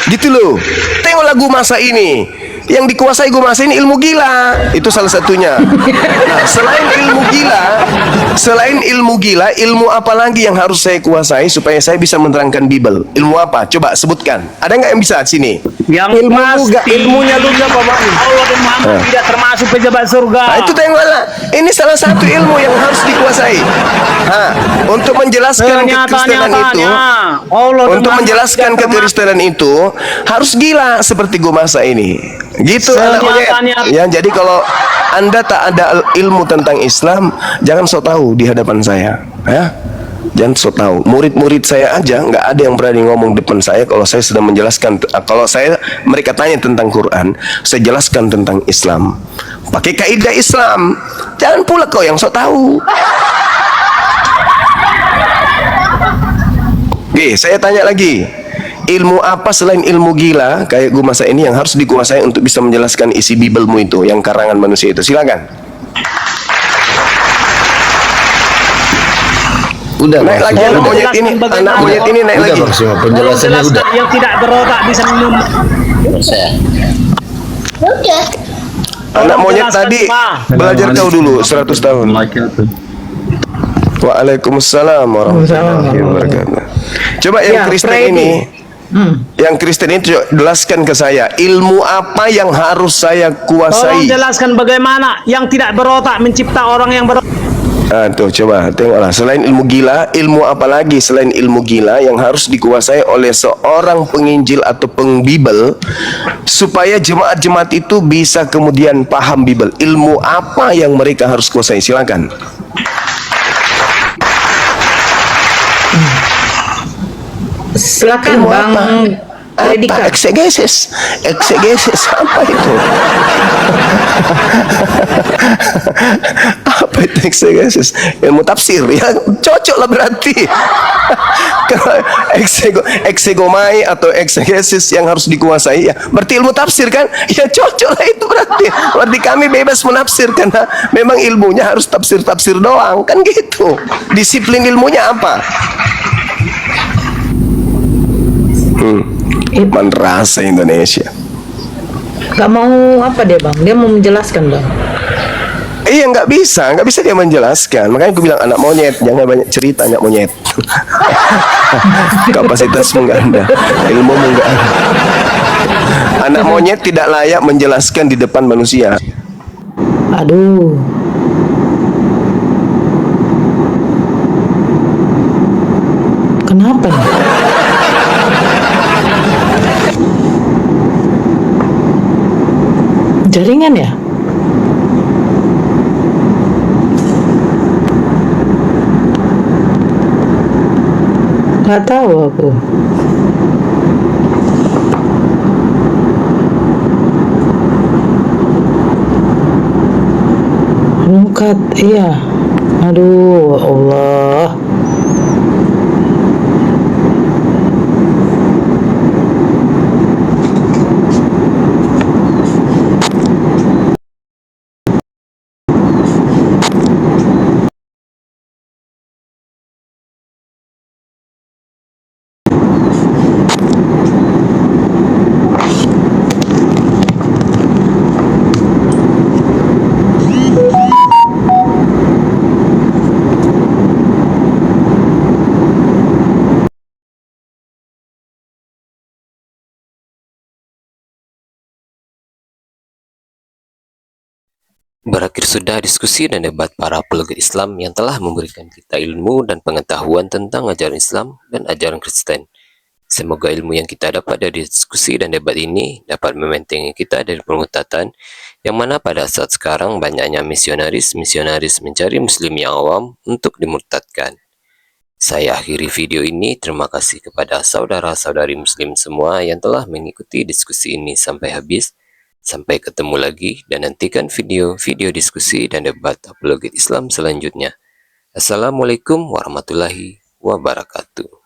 Gitu loh. Tengok lagu masa ini. Yang dikuasai gue masa ini ilmu gila. Itu salah satunya. Nah, selain ilmu gila, ilmu apa lagi yang harus saya kuasai supaya saya bisa menerangkan Bible? Ilmu apa? Coba sebutkan. Ada nggak yang bisa sini? Yang Ilmunya lu apa, Bang? Allah dan Muhammad tidak termasuk pejabat surga. Nah, itu tengoklah. Ini salah satu ilmu yang harus dikuasai. Untuk menjelaskan kekristenan itu, Allah dan untuk Muhammad menjelaskan tidak termasuk. kekristenan itu harus gila seperti gue masa ini. Gitu anak monyet. Ya, jadi kalau anda tak ada ilmu tentang Islam, jangan sok tahu di hadapan saya. Ya. Jangan sok tahu. Murid-murid saya aja nggak ada yang berani ngomong depan saya kalau saya sedang menjelaskan. Kalau mereka tanya tentang Quran, saya jelaskan tentang Islam. Pakai kaidah Islam. Jangan pula kau yang sok tahu. Oke, saya tanya lagi. Ilmu apa selain ilmu gila kayak gue masa ini yang harus dikuasai untuk bisa menjelaskan isi Biblemu itu, yang karangan manusia itu? Silakan. Udah Naik lagi maksimal. anak monyet Jelaskan ini, bagaimana. anak monyet ini naik Udah lagi. maksimal Tolong penjelasannya jelaskan udah. yang tidak berotak bisa minum. Anak monyet jelaskan, tadi Pak. belajar kau dulu 100 tahun. Waalaikumsalam warahmatullahi wabarakatuh. Coba yang Ya, Kristen Freddy. ini, yang Kristen ini coba jelaskan ke saya, ilmu apa yang harus saya Tolong kuasai? jelaskan bagaimana yang tidak berotak mencipta orang yang berotak. Ah, tuh coba tengoklah. Selain ilmu gila, ilmu apa lagi selain ilmu gila yang harus dikuasai oleh seorang penginjil atau pengbibel supaya jemaat-jemaat itu bisa kemudian paham Bibel? Ilmu apa yang mereka harus kuasai? Silakan. Silakan Ilmu Bang apa? Predika. Apa? Eksegesis. Eksegesis apa itu? Apa itu eksegesis? Ilmu tafsir ya, cocok lah berarti. Kalau eksegomai atau eksegesis yang harus dikuasai ya, berarti ilmu tafsir kan? Ya cocok lah itu berarti. Berarti kami bebas menafsir karena memang ilmunya harus tafsir-tafsir doang kan gitu. Disiplin ilmunya apa? Madrasah Indonesia. Gak mau apa dia Bang? Dia mau menjelaskan Bang. Iya nggak bisa dia menjelaskan. Makanya aku bilang anak monyet, jangan banyak cerita anak monyet. Kapasitasmu nggak ada, ilmumu nggak ada. Anak monyet tidak layak menjelaskan di depan manusia. Aduh. Kenapa nih? Jaringan ya? Gak tahu aku. Rungkat, iya. Aduh, Allah. Berakhir sudah diskusi dan debat para apologet Islam yang telah memberikan kita ilmu dan pengetahuan tentang ajaran Islam dan ajaran Kristen. Semoga ilmu yang kita dapat dari diskusi dan debat ini dapat membentengi kita dari pemurtadan, yang mana pada saat sekarang banyaknya misionaris mencari muslim yang awam untuk dimurtadkan. Saya akhiri video ini. Terima kasih kepada saudara-saudari muslim semua yang telah mengikuti diskusi ini sampai habis. Sampai ketemu lagi dan nantikan video-video diskusi dan debat apologet Islam selanjutnya. Assalamualaikum warahmatullahi wabarakatuh.